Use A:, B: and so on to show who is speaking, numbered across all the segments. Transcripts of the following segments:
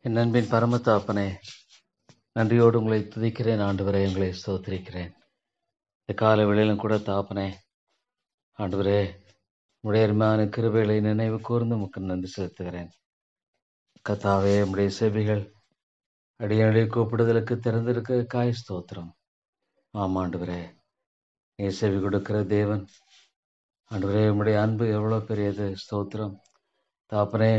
A: என் அன்பின் பரமத்தாப்பனே, நன்றியோடு உங்களை துதிக்கிறேன் ஆண்டவரே, உங்களை ஸ்தோத்திரிக்கிறேன். இந்த கால வேளையிலும் கூட தாப்பனே ஆண்டவரே, உடைய அருமையான கிருபைகளை நினைவு கூர்ந்து உமக்கு நன்றி செலுத்துகிறேன். கத்தாவே, உடைய செவிகள் அடியனுடைய கூப்பிடுதலுக்கு திறந்திருக்கிற காய் ஸ்தோத்திரம். ஆமாண்டவரே, நீ செவி கொடுக்கிற தேவன். ஆண்டவரே, உடைய அன்பு எவ்வளோ பெரியது. ஸ்தோத்திரம் தாப்பனே.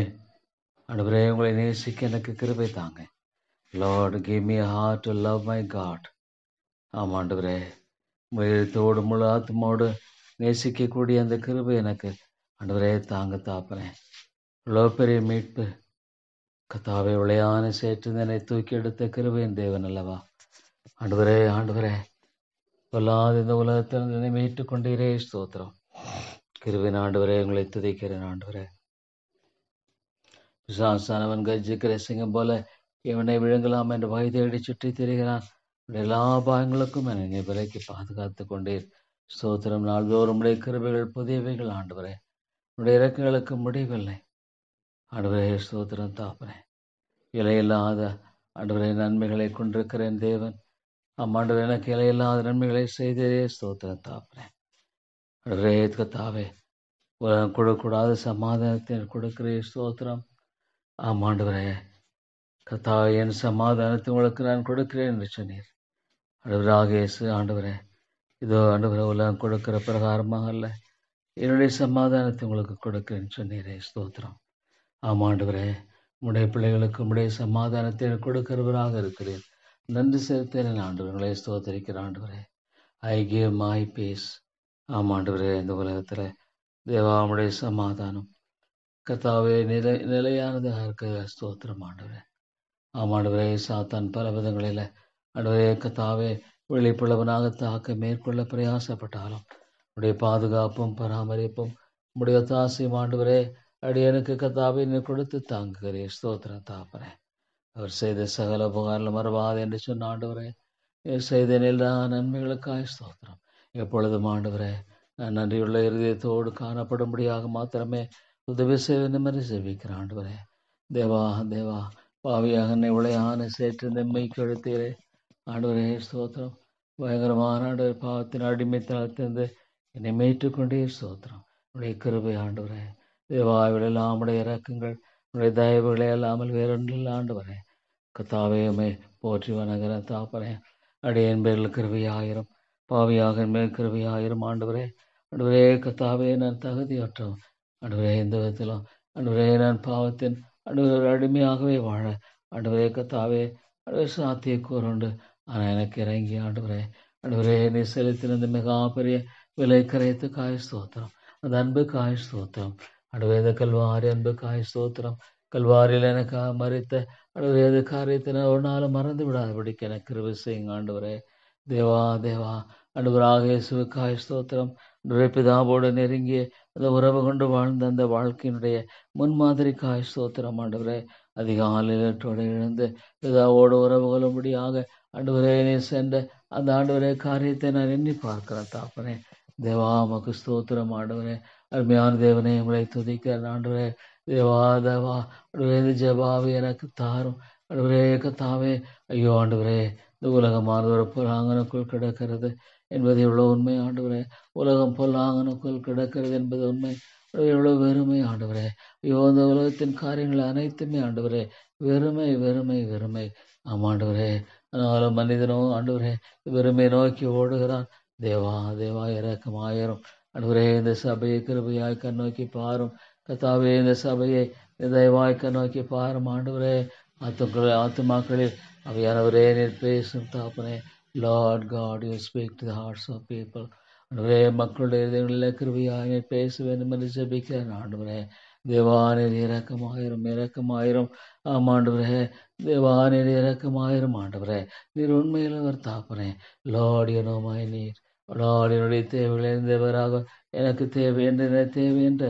A: ஆண்டவரே, உங்களை நேசிக்க எனக்கு கிருபை தாங்க. Lord, give me a heart to love my God. ஆமாண்டவரே, முயலத்தோடு முழு ஆத்மாவோடு நேசிக்கக்கூடிய அந்த கிருபை எனக்கு ஆண்டவரே தாங்க தாப்பனே. இவ்வளோ பெரிய மீட்பு கத்தாவே, விளையான சேற்று என்னை தூக்கி எடுத்த கிருபையின் தேவன் அல்லவா ஆண்டவரே. ஆண்டவரே, பொல்லாத இந்த உலகத்தில் என்னை மீட்டு கொண்டீரே ஸ்தோத்திரம். கிருபின் ஆண்டவரே, உங்களை துதிக்கிறேன் ஆண்டவரே. பிசாசானவன் கர்ஜிக்கிற சிங்கம் போல இவனை விழுங்கலாம் என்று வகை தேடி சுற்றி திரிகிறான். எல்லா பாயங்களுக்கும் என்னை விலைக்கு பாதுகாத்து கொண்டீர். ஸ்தோத்திரம். நாள்தோறும் உடைய கிருபைகள் புதியவைகள் ஆண்டவரே. உடைய இறக்கங்களுக்கு முடிவில்லை ஆண்டவரே. ஸ்தோத்திரம் தாப்பனே. இலையில்லாத ஆண்டவரே நன்மைகளை கொண்டிருக்கிறேன் தேவன். ஆண்டவரே, எனக்கு இலையில்லாத நன்மைகளை செய்ததே. ஸ்தோத்திரம் தாப்பனே. ஆண்டவரே கத்தாவே, உலகம் கொடுக்கூடாத சமாதானத்தை கொடுக்கிறேன். ஸ்தோத்திரம். ஆமாண்டவரே கத்தா, என் சமாதானத்தை உங்களுக்கு நான் கொடுக்கிறேன் என்று சொன்னீர். ஆண்டவராக இயேசு ஆண்டவரே, இதோ ஆண்டவரே, உலகம் கொடுக்கிற பிரகாரமாக அல்ல, என்னுடைய சமாதானத்தை உங்களுக்கு கொடுக்கிறேன்னு சொன்னீரே. ஸ்தோத்திரம். ஆமாண்டவரே, உடைய பிள்ளைகளுக்கு உடைய சமாதானத்தை கொடுக்கிறவராக இருக்கிறேன். நன்றி செலுத்துகிறேன் ஆண்டவர்களை ஸ்தோத்தரிக்கிற ஆண்டவரே. I give my peace. ஆமாண்டவரே, இந்த உலகத்தில் தேவாவுடைய சமாதானம் கத்தாவே நிலையானதாக இருக்க ஸ்தோத்திரம் ஆண்டவரே. ஆமாண்டவரே, சாத்தான் பல விதங்களில் ஆண்டவரே கத்தாவே வெளிப்புள்ளவனாக தாக்க மேற்கொள்ள பிரயாசப்பட்டாலும் உடைய பாதுகாப்பும் பராமரிப்பும் உடைய தாசியும் ஆண்டவரே அடியனுக்கு கத்தாவை நீ கொடுத்து தாங்குகிறே. ஸ்தோத்திரம் தாப்பனே. அவர் செய்த சகல உபகாரம் மறவாது என்று சொன்ன ஆண்டவரே, செய்த எல்லா நன்மைகளுக்காய் ஸ்தோத்திரம். எப்பொழுதும் ஆண்டவரே, நான் நன்றியுள்ள இருதயத்தோடு காணப்படும்படியாக மாத்திரமே உதவி செய்வேன் என்று செவிக்கிற ஆண்டவரே. தேவா தேவா, பாவியாக என்னை உளையான சேற்று நெம்மை கெடுத்தீரே ஆண்டவரே. ஸ்தோத்திரம். பயங்கரமான ஆண்டவர் பாவத்தின் அடிமைத்தனத்திலிருந்து என்னை மீட்டுக்கொண்டே. ஸ்தோத்திரம். உடைய கிருபை ஆண்டவரே. தேவாவிடெல்லாம் உடைய இறக்கங்கள் உடைய தயவுகளை அல்லாமல் வேறொன்றில் ஆண்டவரே கத்தாவையுமே போற்றி வணங்குற தாப்பனே. அடியன் பேரில் கிருபையாயிரம், பாவியாக மேல் கிருபையாயிரம் ஆண்டவரே. ஆண்டவரே கத்தாவே, நான் தகுதியற்றோம் ஆண்டவரே. எந்த விதத்திலும் ஆண்டவரே நான் பாவத்தின் ஆண்டவர் அடிமையாகவே வாழ ஆண்டவரே கத்தாவே ஆண்டவர் சாத்திய கூறுண்டு. ஆனால் எனக்கு இறங்கி ஆண்டவரே ஆண்டவரே நீ செலுத்தின மிக பெரிய விலை கரைத்து காய் ஸ்தோத்திரம். அந்த அன்பு காய் ஸ்தோத்திரம் ஆண்டவரே. இந்த கல்வாரி அன்பு காய் ஸ்தோத்திரம். கல்வாரியில் எனக்காக மறித்த ஆண்டவரே அது காரியத்தை ஒரு நாள் மறந்து விடாதபடிக்கு எனக்கு கிருபை செய்யுங்க ஆண்டவரே. தேவா தேவா, ஆண்டவராக இயேசுவுக்காய் ஸ்தோத்திரம். பிதாவோடு நெருங்கிய அந்த உறவு கொண்டு வாழ்ந்த அந்த வாழ்க்கையினுடைய முன்மாதிரி காய் ஸ்தோத்திரம் ஆண்டவரே. அதிகாலையிலற்றோடு எழுந்து பிதாவோடு உறவு கொள்ளும்படியாக ஆண்டவரே நீ சென்ற அந்த ஆண்டவரே காரியத்தை நான் எண்ணி பார்க்கிறேன் தாப்பனே. தேவா மக்கு ஸ்தோத்திரம் ஆண்டவரே. அருமையான தேவனே, உங்களை துதிக்கிறேன் ஆண்டவரே. தேவா தேவா, ஆண்டவரே ஜெபாவை எனக்கு தாரும் ஆண்டவரே கத்தாவே. ஐயோ ஆண்டவரே, இந்த உலகமானது ஒரு புறாங்கனுக்குள் கிடக்கிறது என்பது எவ்வளோ உண்மை ஆண்டவரே. உலகம் பொல்லாங்கனுக்குள் கிடக்கிறது என்பது உண்மை. எவ்வளோ வெறுமை ஆண்டவரே. ஐயோ, இந்த உலகத்தின் காரியங்கள் அனைத்துமே ஆண்டவரே வெறுமை வெறுமை வெறுமை. ஆமாண்டவரே, அதனால மனிதனோ ஆண்டவரே வெறுமை நோக்கி ஓடுகிறான். தேவா தேவா, இறக்கமாயிரும் ஆண்டவரே. இந்த சபையை கிருபையாய் கண்ணோக்கி பாரும் கத்தாவே. இந்த சபையை தயவாய் கண்ணோக்கி பாரும் ஆண்டவரே. ஆத்துமாக்களில் அவையானவரே நீர் பேசும் தாப்பனே. Lord God, you speak to the hearts of people. ஆண்டவரே, மக்களுடைய இதயங்களில் கிருபையாய் பேச வேண்டும் என்று ஜெபிக்கிறேன் ஆண்டவரே. தேவானின் இரக்கமாயிரும் இரக்கமாயிரும். ஆமாண்டவரே, தேவானின் இரக்கமாயிரும் ஆண்டவரே. நீர் உண்மையில் அவர் தாப்பனே. Lord you know my need. Lord, என்னுடைய தேவைகளை இருந்தவராக எனக்கு தேவை என்று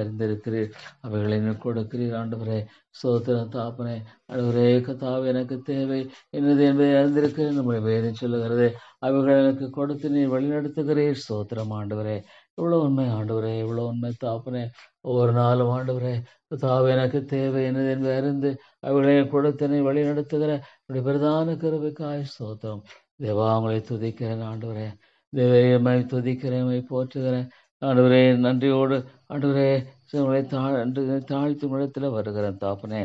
A: அறிந்திருக்கிறீர். அவைகளை எனக்கு கொடுக்கிறீர் ஆண்டவரே. ஸ்தோத்திரம் தாப்பனே. ஆண்டவரே கத்தாவே, எனக்கு தேவை என்னது என்பதை அறிந்திருக்கிறேன் நம்முடைய வேதம் சொல்லுகிறது. அவைகள் எனக்கு கொடுத்து நீர் வழிநடத்துகிறீர். ஸ்தோத்திரம் ஆண்டவரே. இவ்வளோ உண்மை ஆண்டவரே, இவ்வளோ உண்மை தாப்பனே. ஒவ்வொரு நாளும் ஆண்டவரே தாவே எனக்கு தேவை என்னது என்று அறிந்து அவர்களை கொடுத்தனை வழி நடத்துகிற இப்படி பிரதான கருவுக்காய் ஸ்தோத்திரம். தேவா உங்களை துதிக்கிறேன் ஆண்டவரே. தேவையமை துதிக்கிறேன், போற்றுகிறேன் ஆண்டவரே. நன்றியோடு ஆண்டவரே உங்களை தாழ்த்து இடத்துல வருகிறேன் தாப்பனே.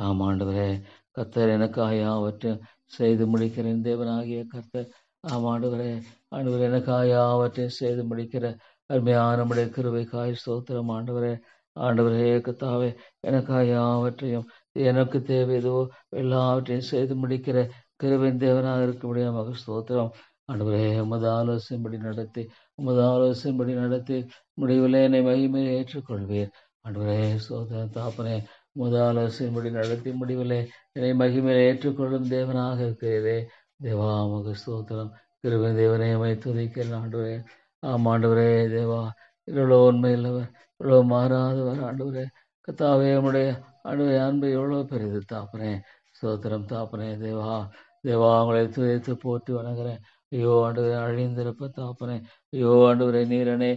A: ஆம் ஆண்டவரே, கர்த்தர் எனக்காக யாவற்றையும் செய்து முடிக்கிறேன் தேவனாகிய கர்த்தர். ஆம் ஆண்டவரே, ஆண்டவரே எனக்காக யாவற்றையும் செய்து முடிக்கிற அருமையான நம்முடைய கிருபைக்காய் ஸ்தோத்திரம் ஆண்டவரே. ஆண்டவரே கர்த்தாவே, எனக்காக யாவற்றையும் எனக்கு தேவையதோ எல்லாவற்றையும் செய்து முடிக்கிற கிருபையின் தேவனாக இருக்க முடியாம ஸ்தோத்திரம் ஆண்டவரே. உமது ஆலோசனைப்படி நடத்தி முடிவில் என்னை மகிமையை ஏற்றுக்கொள்வீர் ஆண்டவரே. ஸ்தோத்திரம் தாப்பனே. உமது ஆலோசனைப்படி நடத்தி முடிவிலே என்னை மகிமையை ஏற்றுக்கொள்ளும் தேவனாக இருக்கிறதே. தேவா உமக்கு ஸ்தோத்திரம். கிருபை தேவனே உம்மை துதிக்கிறேன் ஆண்டவரே. ஆம் ஆண்டவரே தேவா, இவ்வளோ உண்மை இல்லவர், இவ்வளோ மாறாதவர் ஆண்டவரே. கர்த்தாவே உம்முடைய ஆண்டவரே அன்பு எவ்வளோ பெரிது தாப்பனே. ஸ்தோத்திரம் தாப்பனே. தேவா உங்களை துதித்து போற்றி வணங்குறேன். ஐயோ ஆண்டவரே, அழிந்திருப்ப தாப்பனே. ஐயோ ஆண்டவரே, நீரனே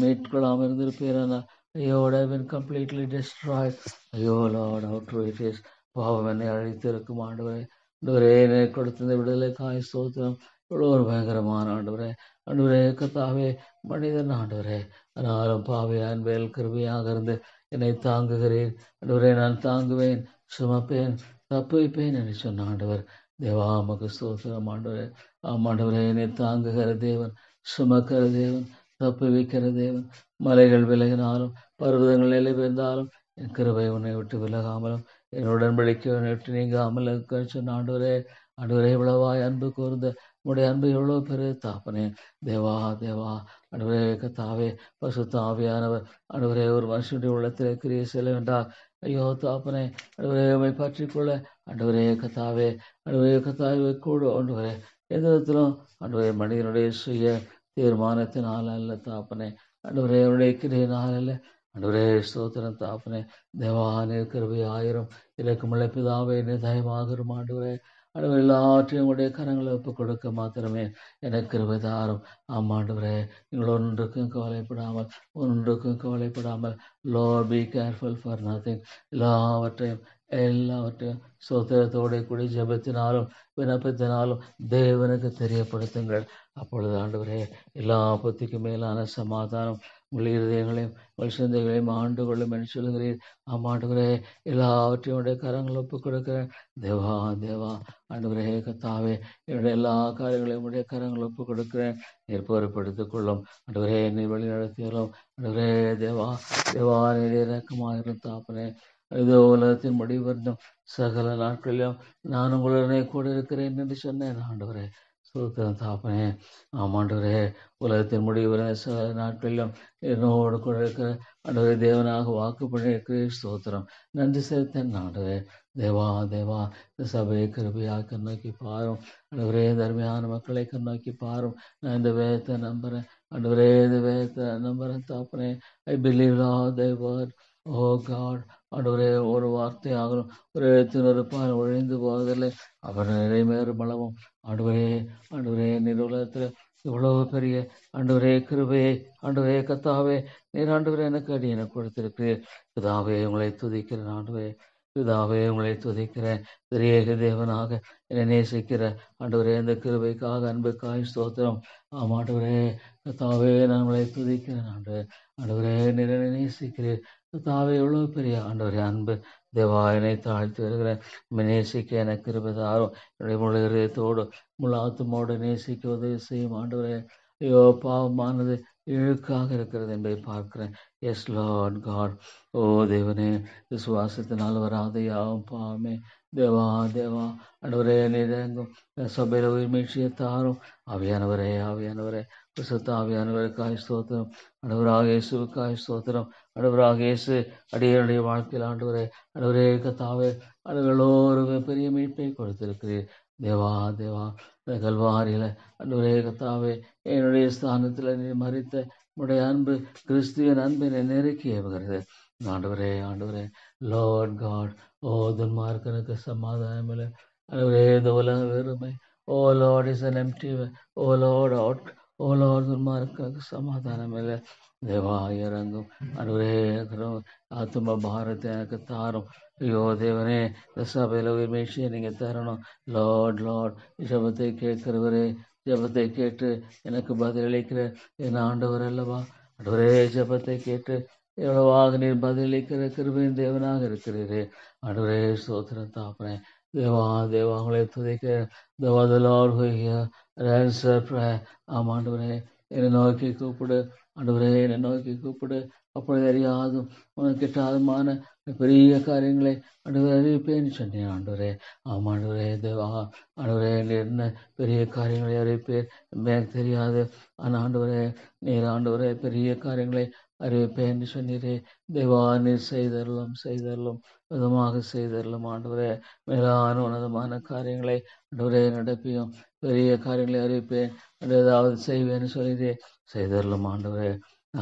A: மீட்கொள்ளாமல் இருந்திருப்பீரனா. ஐயோ, would have been completely destroyed. ஐயோ Lord, how true it is. பாவம் என்னை அழித்திருக்கும் ஆண்டவரே. ஆண்டவரே, என்னை கொடுத்த விடுதலைக்காய் ஸ்தோத்திரம். இவ்வளோ ஒரு பயங்கரமான ஆண்டவரே. ஆண்டவரே கர்த்தாவே, மனிதன் ஆண்டவரே, ஆனாலும் பாவி அன்பேல் கிருபையாக இருந்து என்னை தாங்குகிறேன் ஆண்டவரே. நான் தாங்குவேன், சுமப்பேன், தப்புவிப்பேன் என்று சொன்ன ஆண்டவர். தேவா உமக்கு ஸ்தோத்திரம் ஆண்டவரே. ஆமாண்டவரே, என்னை தாங்குகிற தேவன், சுமக்கிற தேவன், தப்புவிக்கிற தேவன். மலைகள் விலகினாலும் பர்வதங்கள் நிலை பெயர்ந்தாலும் என் கிருபை உன்னை விட்டு விலகாமலும் என் உடன்படிக்கை உன்னை விட்டு நீங்காமல் சொன்ன ஆண்டவரே. ஆண்டவரே, இவ்வளவாய் அன்பு கூர்ந்த உடைய அன்பு எவ்வளோ பெரு தாப்பனே. தேவா ஆண்டவரே கர்த்தாவே, பசுத்த ஆவியானவர் ஆண்டவரே ஒரு மனுஷனுடைய உள்ளத்திலே கிரியை செல்ல வேண்டார். ஐயோ தாப்பனே, ஆண்டவரே உம்மை பற்றிக்கொள்ள ஆண்டவரே கர்த்தாவே கூட ஆண்டவரே எந்த விதத்திலும் ஆண்டவரே மனிதனுடைய சுய தீர்மானத்தினால் அல்ல தாப்பனே. ஆண்டவரே அவருடைய கிரியினால் அல்ல ஆண்டவரே. ஸ்தோத்திரம் தாப்பனே. தேவானே கிருபை ஆயிரம் இலக்குமுள்ள பிதாவே நிதாயமாகிரும் ஆண்டவரே. ஆண்டவர் எல்லாவற்றையும் உங்களுடைய கரங்களை ஒப்புக் கொடுக்க மாத்திரமே எனக்கு கிருபை தாரும். ஆமாண்டவரே, நீங்கள் ஒன்றுக்கும் கவலைப்படாமல் Lord be careful for nothing. எல்லாவற்றையும் ஸ்தோத்திரத்தோட கூடி ஜெபத்தினாலும் விண்ணப்பத்தினாலும் தேவனுக்கு தெரியப்படுத்துங்கள். அப்பொழுது ஆண்டவரே எல்லா புத்திக்கும் மேலான சமாதானம் உங்கள் இருதயங்களையும் உங்கள் சிந்தைகளையும் ஆண்டு கொள்ளும் என்று சொல்லுகிறீர். ஆமாண்டவரே, எல்லாவற்றையும் கரங்கள் ஒப்புக் கொடுக்கிறேன். தேவா ஆண்டவரே கர்த்தாவே, என்னுடைய எல்லா காரியங்களையும் உடைய கரங்கள் ஒப்புக் கொடுக்கிறேன். நீர் பொறுப்படுத்திக் கொள்ளும் ஆண்டவரே. நீர் வழி நடத்தியலும் ஆண்டவரே. தேவா நீர் இறக்கமாயிரும் தாப்பனே. இதோ உலகத்தின் முடிவு இருந்தும் சகல நாட்களிலும் நான் உங்களுடனே கூட இருக்கிறேன் என்று சொன்னேன் ஆண்டவரே. ஸ்தோத்திரம் தாப்பனே. ஆமாண்டவரே, உலகத்தின் முடிவு சகல நாட்களிலும் என்னோடு கூட இருக்கிற ஆண்டவரே தேவனாக வாக்கு பண்ணியிருக்கிறேன். ஸ்தோத்திரம் நன்றி செலுத்தேன் ஆண்டவரே. தேவா இந்த சபையை கிருபையாக கண்ணோக்கி பாரும் ஆண்டவரே. தர்மையான மக்களை கண்ணோக்கி பாரும். நான் இந்த வேதத்தை நம்புறேன் ஆண்டவரே, இந்த வேதத்தை நம்புறேன் தாப்பனே. I believe thy word. O God ஆண்டவரே, ஒரு வார்த்தையாகலும் ஒரு எழுத்தினொரு பால் ஒழிந்து போவதில்லை. அவர் நிறைவேறும் அளவும் ஆண்டவரே நீர் உலகத்தில் இவ்வளவு பெரிய ஆண்டவரே கிருபையை ஆண்டவரே கர்த்தாவே நீர் ஆண்டவரே எனக்கு அடியென கொடுத்திருக்கிறீர். பிதாவே உங்களை துதிக்கிறேன் ஆண்டவரே. உங்களை துதிக்கிறேன். திரியேக தேவனாக என்னை நேசிக்கிற ஆண்டவரே இந்த கிருபைக்காக அன்புக்காய் ஸ்தோத்திரம். ஆமாண்டவரே கர்த்தாவே, நான் உங்களை துதிக்கிறேன் ஆண்டவரே நீர் என்னை நேசிக்கிறீர். கர்த்தாவே எவ்வளவு பெரிய ஆண்டவரே அன்பு. தேவா என்னை தாழ்த்தி வருகிறேன். நேசிக்க எனக்கு கிருபை தாரும். என்னுடைய முழு இதயத்தோடு முழு ஆத்துமோடு நேசிக்க உதவி செய்யும் ஆண்டவரே. ஐயோ பாவமானது இழுக்காக இருக்கிறது என்பதை பார்க்கிறேன். S Lord God. ஓ தேவனே, விசுவாசத்தினால் வராத யாவும் பாவமே. தேவா ஆண்டவரே நீர் எங்கும் சபையில உயிர் மீட்சியை தாரும். ஆவியானவரே பரிசுத்த ஆவியானவருக்காய் ஸ்தோத்திரம். ஆண்டவராக இயேசுவுக்காய் ஸ்தோத்திரம். ஆண்டவராக இயேசு அடியனுடைய வாழ்க்கையில் ஆண்டவரே கர்த்தாவே ஆண்டவர்களோரு பெரிய மீட்பை கொடுத்திருக்கிறீர். தேவா கல்வாரியில ஆண்டவரே கர்த்தாவே என்னுடைய ஸ்தானத்தில் நீ மறித்த உடைய அன்பு கிறிஸ்துவின் அன்பினை நெருக்கி ஏவுகிறது ஆண்டவரே. Lord God. ஓ துன்மார்க்கனுக்கு சமாதானம் இல்லை ஆண்டவரே. இந்த உலக வெறுமை. O Lord is an empty. O Lord ஓலாதுன்மாருக்கு சமாதானம் இல்லை. தேவா இறங்கும். அன்றுவரே ஆத்ம பாரத்தை எனக்கு தாரும். ஐயோ தேவனே, இந்த சபையில் உரிமைச்சியை நீங்கள் தரணும். லார்ட் லார்ட், ஜபத்தை கேட்கிறவரே, ஜபத்தை கேட்டு எனக்கு பதிலளிக்கிற என் ஆண்டவர் அல்லவா. ஆண்டவரே, ஜபத்தை கேட்டு எவ்வளவாக நீர் பதிலளிக்கிற கிருபையின் தேவனாக இருக்கிறீரே. ஆண்டவரே ஸ்தோத்திரம் தாப்பனே. தேவா தேவா உங்களை துதிக்க. தேவா the Lord who hear and answer prayer. ஆமாண்டவரே, என்னை நோக்கி கூப்பிடு. ஆண்டவரே, என்னை நோக்கி கூப்பிடு. அப்பொழுது அறியாதும் உனக்கு கிட்டாதுமான பெரிய காரியங்களை ஆண்டவரே அறிவிப்பேன்னு சொன்னேன். ஆண்டவரே, ஆமாண்டவரே தேவா, ஆண்டவரே நீர் என்ன பெரிய காரியங்களை அறிவிப்பேன் எனக்கு தெரியாது. ஆனால் ஆண்டவரே, நீர் ஆண்டவரே பெரிய காரியங்களை அறிவிப்பேன் சொன்னீரே. தேவா, நீர் செய்தரலும் செய்தரலும் விதமாக செய்தரலும். ஆண்டவரே, மேலான உன்னதமான காரியங்களை ஆண்டவரே நடப்பியும் பெரிய காரியங்களை அறிவிப்பேன், ஏதாவது செய்வேன்னு சொல்லிதே செய்தரலும். ஆண்டவரே,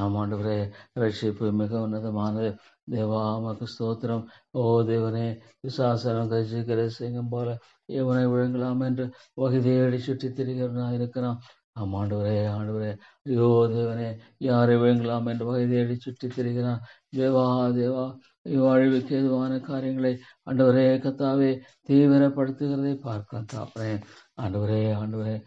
A: ஆமாண்டவரே, ரட்சிப்பு மிக உன்னதமானது. தேவா மக்கு ஸ்தோத்திரம். ஓ தேவனே, விசாசனம் கட்சிக்கிற சிங்கம் போல இவனை விழுங்கலாம் என்று வகைதேடி சுற்றி திரிகிறவனா இருக்கிறான். ஆமாண்டவரே, ஆண்டவரே, ஐயோ தேவனே, யாரை விழுங்கலாம் என்று வகைதேடி சுற்றி திரிகிறான். தேவா தேவா, அழிவுக்கு ஏதுவான காரியங்களை ஆண்டவரே கத்தாவே தீவிரப்படுத்துகிறதை பார்க்கலாம் தாப்பனே. ஆண்டவரே ஆண்டவரே,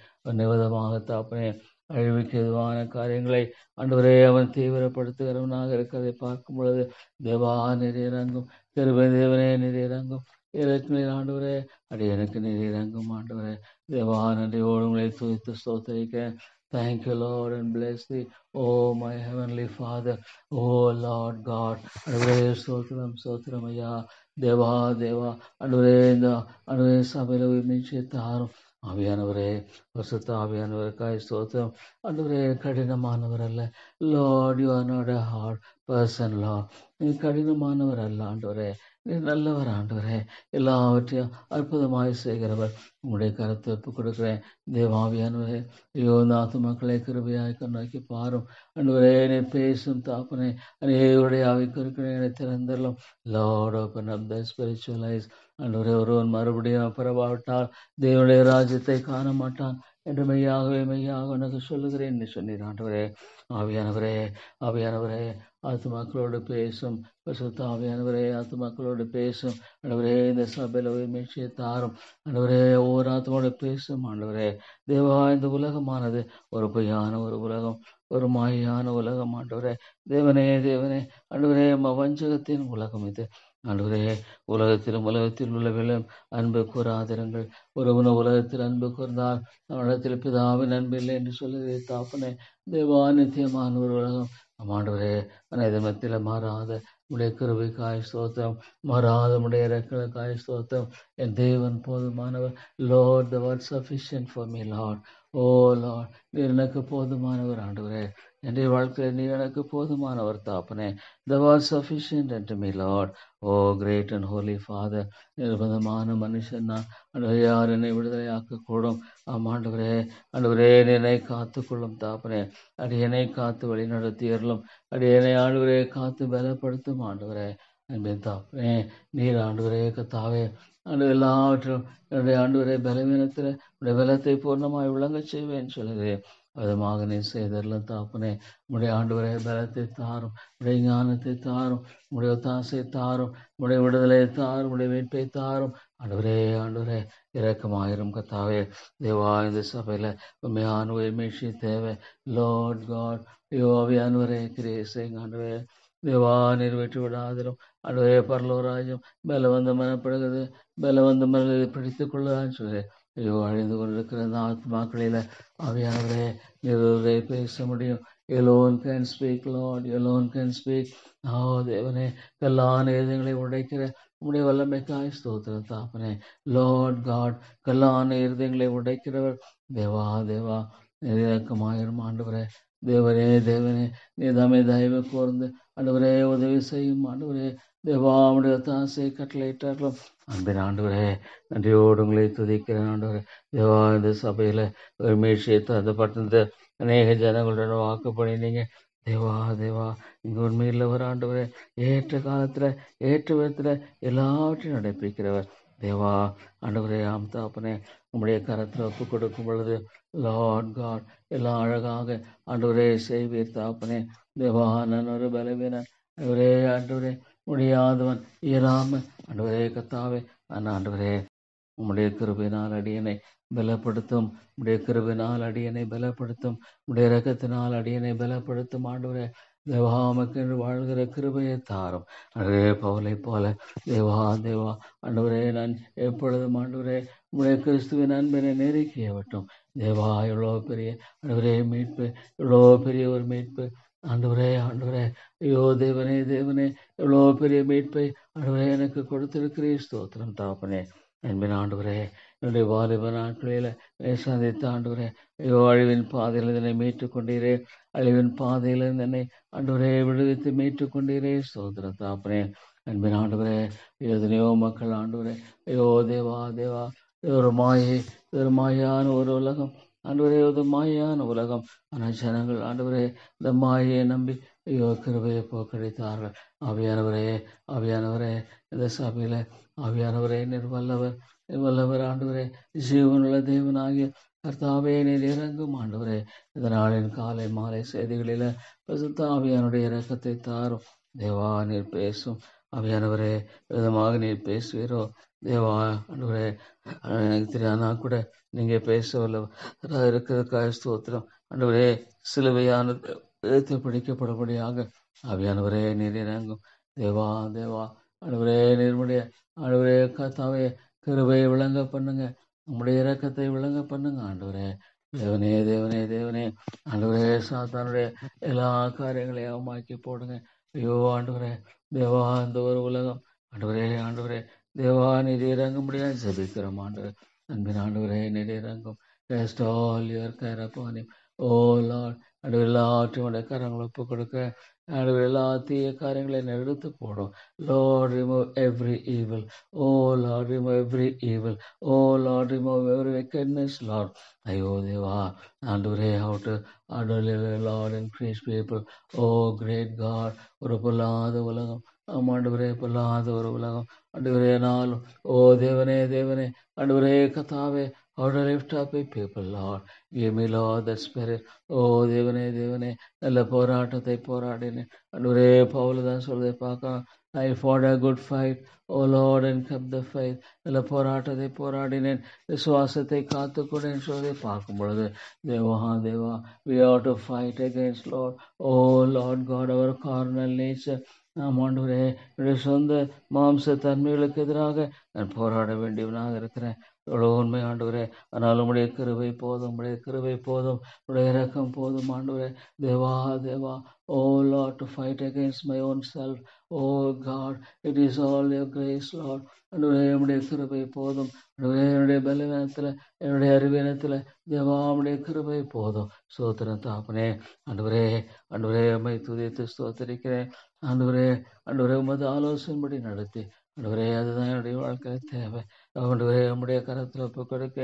A: நிவதமாக தாப்பனே, அழிவுக்கு எதுவான காரியங்களை ஆண்டவரே அவன் தீவிரப்படுத்துகிறவனாக இருக்கிறதை பார்க்கும் பொழுது தேவா நிறையிறங்கும். கிருபை தேவனே நிறையிறங்கும். எனக்கு ஆண்டவரே, அடி எனக்கு நிறையிறங்கும். ஆண்டவரே தேவா, நன்றியோடு உங்களை துதித்து ஸ்தோத்திரிக்க. Thank you, Lord, and bless thee, oh my heavenly Father, oh Lord God. ஆண்டவரே ஸ்தோத்திரம் ஸ்தோத்திரம் ஐயா. தேவா தேவா, ஆண்டவரே இந்த ஆண்டவரே சபையில் உயிர்மீச்சை தாரும். ஆவியானவரே, பரிசுத்த ஆவியானவருக்காய் ஸ்தோத்திரம். ஆண்டவரே, கடினமானவர் அல்ல. Lord, you are not a hard person, Lord. நீ கடினமானவர் அல்ல ஆண்டவரே, நீ நல்லவர் ஆண்டவரே, எல்லாவற்றையும் அற்புதமாய் செய்கிறவர். உங்களுடைய கருத்தை ஒப்புக் கொடுக்கிறேன். தேவாவியானவரே, ஐயோ நாத்து மக்களை கிருபையாய் நோக்கி பாரும். ஆண்டவரே, நீ பேசும் தாப்பனே, அநேகருடைய ஆவிக்குறிகளை திறந்தரலும். Lord, open up the spiritual eyes. ஆண்டவரே, ஒருவன் மறுபடியும் பெறவாவிட்டால் தேவனுடைய ராஜ்யத்தை காண மாட்டான் என்று மெய்யாகவே மெய்யாக உனக்கு சொல்லுகிறேன் என்று சொன்னீர். ஆண்டவரே, ஆவியானவரே, ஆவியானவரே, ஆத்துமாக்களோடு பேசும். பரிசுத்த ஆவியானவரே, ஆத்துமாக்களோடு பேசும். ஆண்டவரே, இந்த சபையில் உயிர்மீச்சை தாரும். ஆண்டவரே, ஒவ்வொரு ஆத்மாவோடு பேசும். ஆண்டவரே தேவா, இந்த உலகமானது ஒரு பொய்யான ஒரு உலகம், ஒரு மாயான உலகம். ஆண்டவரே தேவனே தேவனே, ஆண்டவரே வஞ்சகத்தின் உலகம் இது. ஆண்டவரே, உலகத்தில் உள்ளவர்களும் அன்பு கூறாதிருங்கள். ஒருவன உலகத்தில் அன்பு கூர்ந்தால் நம்மிடத்தில் பிதாவின் அன்பு இல்லை என்று சொல்லுகிறே தாப்பனே. தேவா, நித்தியமான ஒரு உலகம். ஆண்டவரே, அனைதமத்தில் மாறாத உடைய கிருபைக்காய் ஸ்தோத்திரம், மாறாத உடைய இறக்களுக்காய் ஸ்தோத்திரம். என் தேவன் போதுமானவர். Lord, the word sufficient for me, Lord. O Lord, நீர் எனக்கு போதுமானவர். ஆண்டவரே, என்னுடைய வாழ்க்கையில் நீர் எனக்கு போதுமானவர் தாப்பனே. The word sufficient unto me, Lord. O great and holy father, நிர்பந்தமான மனுஷன் நான். ஆண்டவரே, யார் என்னை விடுதலை ஆக்கக்கூடும்? ஆமாண்டவரே, ஆண்டவரே, என்னை காத்துக்கொள்ளும் தாப்பனே. அடியனை காத்து வழி நடத்தியறலும். அடியனை ஆண்டவரே காத்து பலப்படுத்தும். ஆண்டவரே அன்பின் தாப்பனே, நீர் ஆண்டவரே கத்தாவே, ஆண்டு எல்லாவற்றும் என்னுடைய ஆண்டவரே பலவீனத்தில் உடைய பலத்தை பூர்ணமாய் விளங்க செய்வேன் சொல்லுகிறேன். விதமாக நீ செய்தரலாம் தாப்பனே. உடைய ஆண்டவரே பலத்தை தாரும், உடைய ஞானத்தை தாரும், உடைய ஒத்தாசை தாரும், உடைய விடுதலை தாரும், உடைய மீட்பை தாரும். ஆண்டவரே, ஆண்டவரே இரக்கமாயிரும் கத்தாவே. தேவா, இந்த சபையில் உண்மையான உயிர்மீழ்ச்சி தேவை. லார்ட் காட், யோவியானவரே கிரேசை ஆண்டவரே தேவா, நிறைவேற்றி விடாதிரும். ஆண்டவரே, பரலோராஜ்யம் பலவந்த மனப்படுகிறது, பலவந்த மனதை பிடித்துக் கொள்ளலான்னு சொல்லி ஐயோ அழிந்து கொண்டிருக்கிற அந்த ஆத்மாக்களில் ஆவியானவரே நீரே பேச முடியும். alone can speak, Lord, alone can speak. தேவனே, கல்லான இதயங்களை உடைக்கிற உம்முடைய வல்லமைக்காய் ஸ்தோத்திரம் தாப்பனே. லார்ட் காட், கல்லான இருதயங்களை உடைக்கிறவர். தேவா தேவா, இரக்கமாயிரும். ஆண்டவரே தேவனே தேவனே, நீதாமே தயவு கூர்ந்து ஆண்டவரே உதவி செய்யும். ஆண்டவரே தேவா, உடைய தாசை கட்டளையிட்டார்களும். அன்பின் ஆண்டவரே, நன்றியோடு உங்களை துதிக்கிறேன். ஆண்டவரே தேவா, இந்த சபையில் ஒரு மீழ்ச்சியை அந்த பட்டணத்தை அநேக ஜனங்களோட வாக்கு பண்ணினீங்க. தேவா தேவா, இங்கே உண்மையில் ஒரு ஆண்டவரே ஏற்ற காலத்தில் ஏற்ற விதத்தில் எல்லாவற்றையும் நடப்பிக்கிறவர். தேவா ஆண்டவரே தாப்பனே உம்முடைய கரத்தில் ஒப்பு கொடுக்கும் பொழுது லார்ட் காட் எல்லாம் அழகாக ஆண்டவரே செய்வீர் தாப்பனே. தேவா நான் ஒரு பலவீனன் ஆண்டவரே, ஆண்டவரே முடியாதவன் இயலாம ஆண்டவரே கத்தாவே ஆண்டவரே உம்முடைய கிருபையினால் அடியனை பலப்படுத்தும். உடைய கிருபையினால் அடியனை பலப்படுத்தும். உடைய இரக்கத்தினால் அடியனை பலப்படுத்தும். ஆண்டவரே தேவாமக்கென்று வாழ்கிற கிருபையை தாரும். அன்றே பவுலை போல தேவா தேவா ஆண்டவரே நான் எப்பொழுதும் ஆண்டவரே உடைய கிறிஸ்துவின் அன்பினை நெருக்கியவட்டும். தேவா எவ்வளோ பெரிய ஆண்டவரே மீட்பு, எவ்வளோ பெரிய ஒரு மீட்பு ஆண்டவரே. ஆண்டவரே ஐயோ தேவனே தேவனே எவ்வளோ பெரிய மீட்பை ஆண்டவரே எனக்கு கொடுத்திருக்கிறீர். ஸ்தோத்திரம் தாப்பனே. அன்பின் ஆண்டவரே என்னுடைய வாலிப நாட்களில் சந்தித்த ஆண்டவரே ஐயோ அழிவின் பாதையில் என்னை மீட்டுக் கொண்டீரே. அழிவின் பாதையில் என்னை ஆண்டவரே விடுவித்து மீட்டுக் கொண்டீரே. ஸ்தோத்திரம் தாப்பனே. அன்பின் ஆண்டவரே எத்தனையோ மக்கள் ஆண்டவரே ஐயோ தேவா தேவா ஒரு மாயை, ஒரு மாயான ஒரு உலகம் ஆண்டவரே, ஒரு மாயான உலகம். ஆனால் ஜனங்கள் ஆண்டவரே இந்த மாயை நம்பி ஐயோ கிருபையை போக்கடித்தார்கள். ஆவியானவரே ஆவியானவரே இந்த சபையில ஆவியானவரே நீர் வல்லவர், வல்லவர் ஆண்டவரே, ஜீவனுள்ள தேவனாகிய கர்த்தாவே நீர் இறங்கும் ஆண்டவரே. இந்த நாளின் காலை மாலை செய்திகளில பரிசுத்த ஆவியானுடைய இரக்கத்தை தாரும். தேவா நீர் பேசும் ஆவியானவரே, விதமாக நீர் பேசுவீரோ தேவா ஆண்டவரே. எனக்கு தெரியாதா கூட நீங்க பேச வல்ல இருக்கிறதுக்காக ஸ்தோத்திரம் ஆண்டவரே. சிலுவையானது எழுத்து பிடிக்கப்படும்படியாக ஆவியானவரே நீர் இறங்கும். தேவா தேவா ஆண்டவரே நீர்முடைய ஆண்டவரே கர்த்தாவே கிருபையை விளங்க பண்ணுங்க, உங்களுடைய இரக்கத்தை விளங்க பண்ணுங்க ஆண்டவரே. தேவனே தேவனே தேவனே ஆண்டவரே சாத்தானுடைய எல்லா காரியங்களையும் அவமாக்கி போடுங்க. ஐயோ ஆண்டவரே தேவா அந்த ஒரு உலகம் ஆண்டவரே ஆண்டவரே தேவா நீர் இறங்க முடியாது ஜபிக்கிறோம் ஆண்டவரே. அன்பின் ஆண்டவரே நீர் இறங்கும். Cast all your care upon him. Oh Lord, ஆண்டவரே எல்லாற்றையும் கரங்களை ஒப்பு கொடுக்க ஆண்டவரே எல்லா தீய காரியங்களை எடுத்து போடும். Lord, remove every evil. Oh Lord, remove every evil. Oh Lord, remove every wickedness, Lord. ஐயோ தேவா ஆண்டவரே how to ஆண்டவரே Lord increase people. Oh great God, ஒரு பொல்லாத உலகம் ஆண்டவரே, பொல்லாத ஒரு உலகம் ஆண்டவரே. நாளும் ஓ தேவனே தேவனே ஆண்டவரே கர்த்தாவே how to lift up a people, Lord. Give me, Lord, the spirit. ஓ தேவனே தேவனே நல்ல போராட்டத்தை போராடினேன் ஆண்டவரே. பவுல் தான் சொல்றதை பார்க்கலாம். I fought a good fight, O Lord, and kept the faith. நல்ல போராட்டத்தை போராடினேன், விசுவாசத்தை காத்துக்கொண்டேன் சொல்வதை பார்க்கும் பொழுது Deva Deva we ought to fight against, Lord. Oh Lord God, our carnal nature. நாம் ஆண்டவரே என்னுடைய சொந்த மாம்ச தன்மைகளுக்கு எதிராக நான் போராட வேண்டியவனாக இருக்கிறேன். எவ்வளோ உண்மை ஆண்டவரே. ஆனால் உடைய கிருபை போதும், உடைய கிருபை போதும், உடைய இரக்கம் போதும் ஆண்டவரே. Deva Deva oh Lord, to fight against my own self. Oh God, it is all your grace, Lord. ஆண்டவரே உடைய கிருபை போதும். ஆண்டவரே என்னுடைய பலவீனத்தில், என்னுடைய அறிவீனத்தில் தேவா உடைய கிருபை போதும். ஸ்தோத்திரம் தாப்பனே. ஆண்டவரே ஆண்டவரே உம்மை துதித்து ஸ்தோத்திரிக்கிறேன் ஆண்டவரே. ஆண்டவரே உமது ஆலோசனைப்படி நடத்தி ஆண்டவரே அதுதான் என்னுடைய வாழ்க்கையில் தேவை. ஆண்டவரே உம்முடைய கரத்தில் ஒப்பு கொடுக்க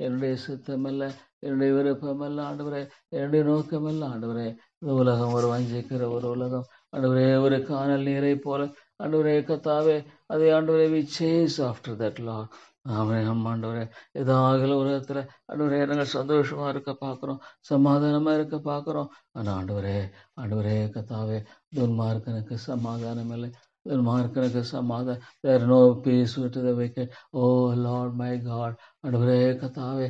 A: என்னுடைய சித்தமல்ல, என்னுடைய விருப்பமல்ல ஆண்டவரே, என்னுடைய நோக்கமல்ல ஆண்டவரே. இந்த உலகம் ஒரு வஞ்சிக்கிற ஒரு உலகம் ஆண்டவரே, ஒரு காணல் நீரை போல ஆண்டவரே கர்த்தாவே. அதை ஆண்டவரே we chase after that, Lord. ஆண்டவரே ஏதாவது உலகத்துல ஆண்டவரே நாங்கள் சந்தோஷமா இருக்க பார்க்கிறோம், சமாதானமா இருக்க பார்க்கிறோம். ஆனால் ஆண்டவரே ஆண்டவரே கர்த்தாவே துன்மார்க்கனுக்கு சமாதானம் இல்லை, துன்மார்க்கனுக்கு சமாதானம். There is no peace with the wicked. Oh Lord my God, ஆண்டவரே கர்த்தாவே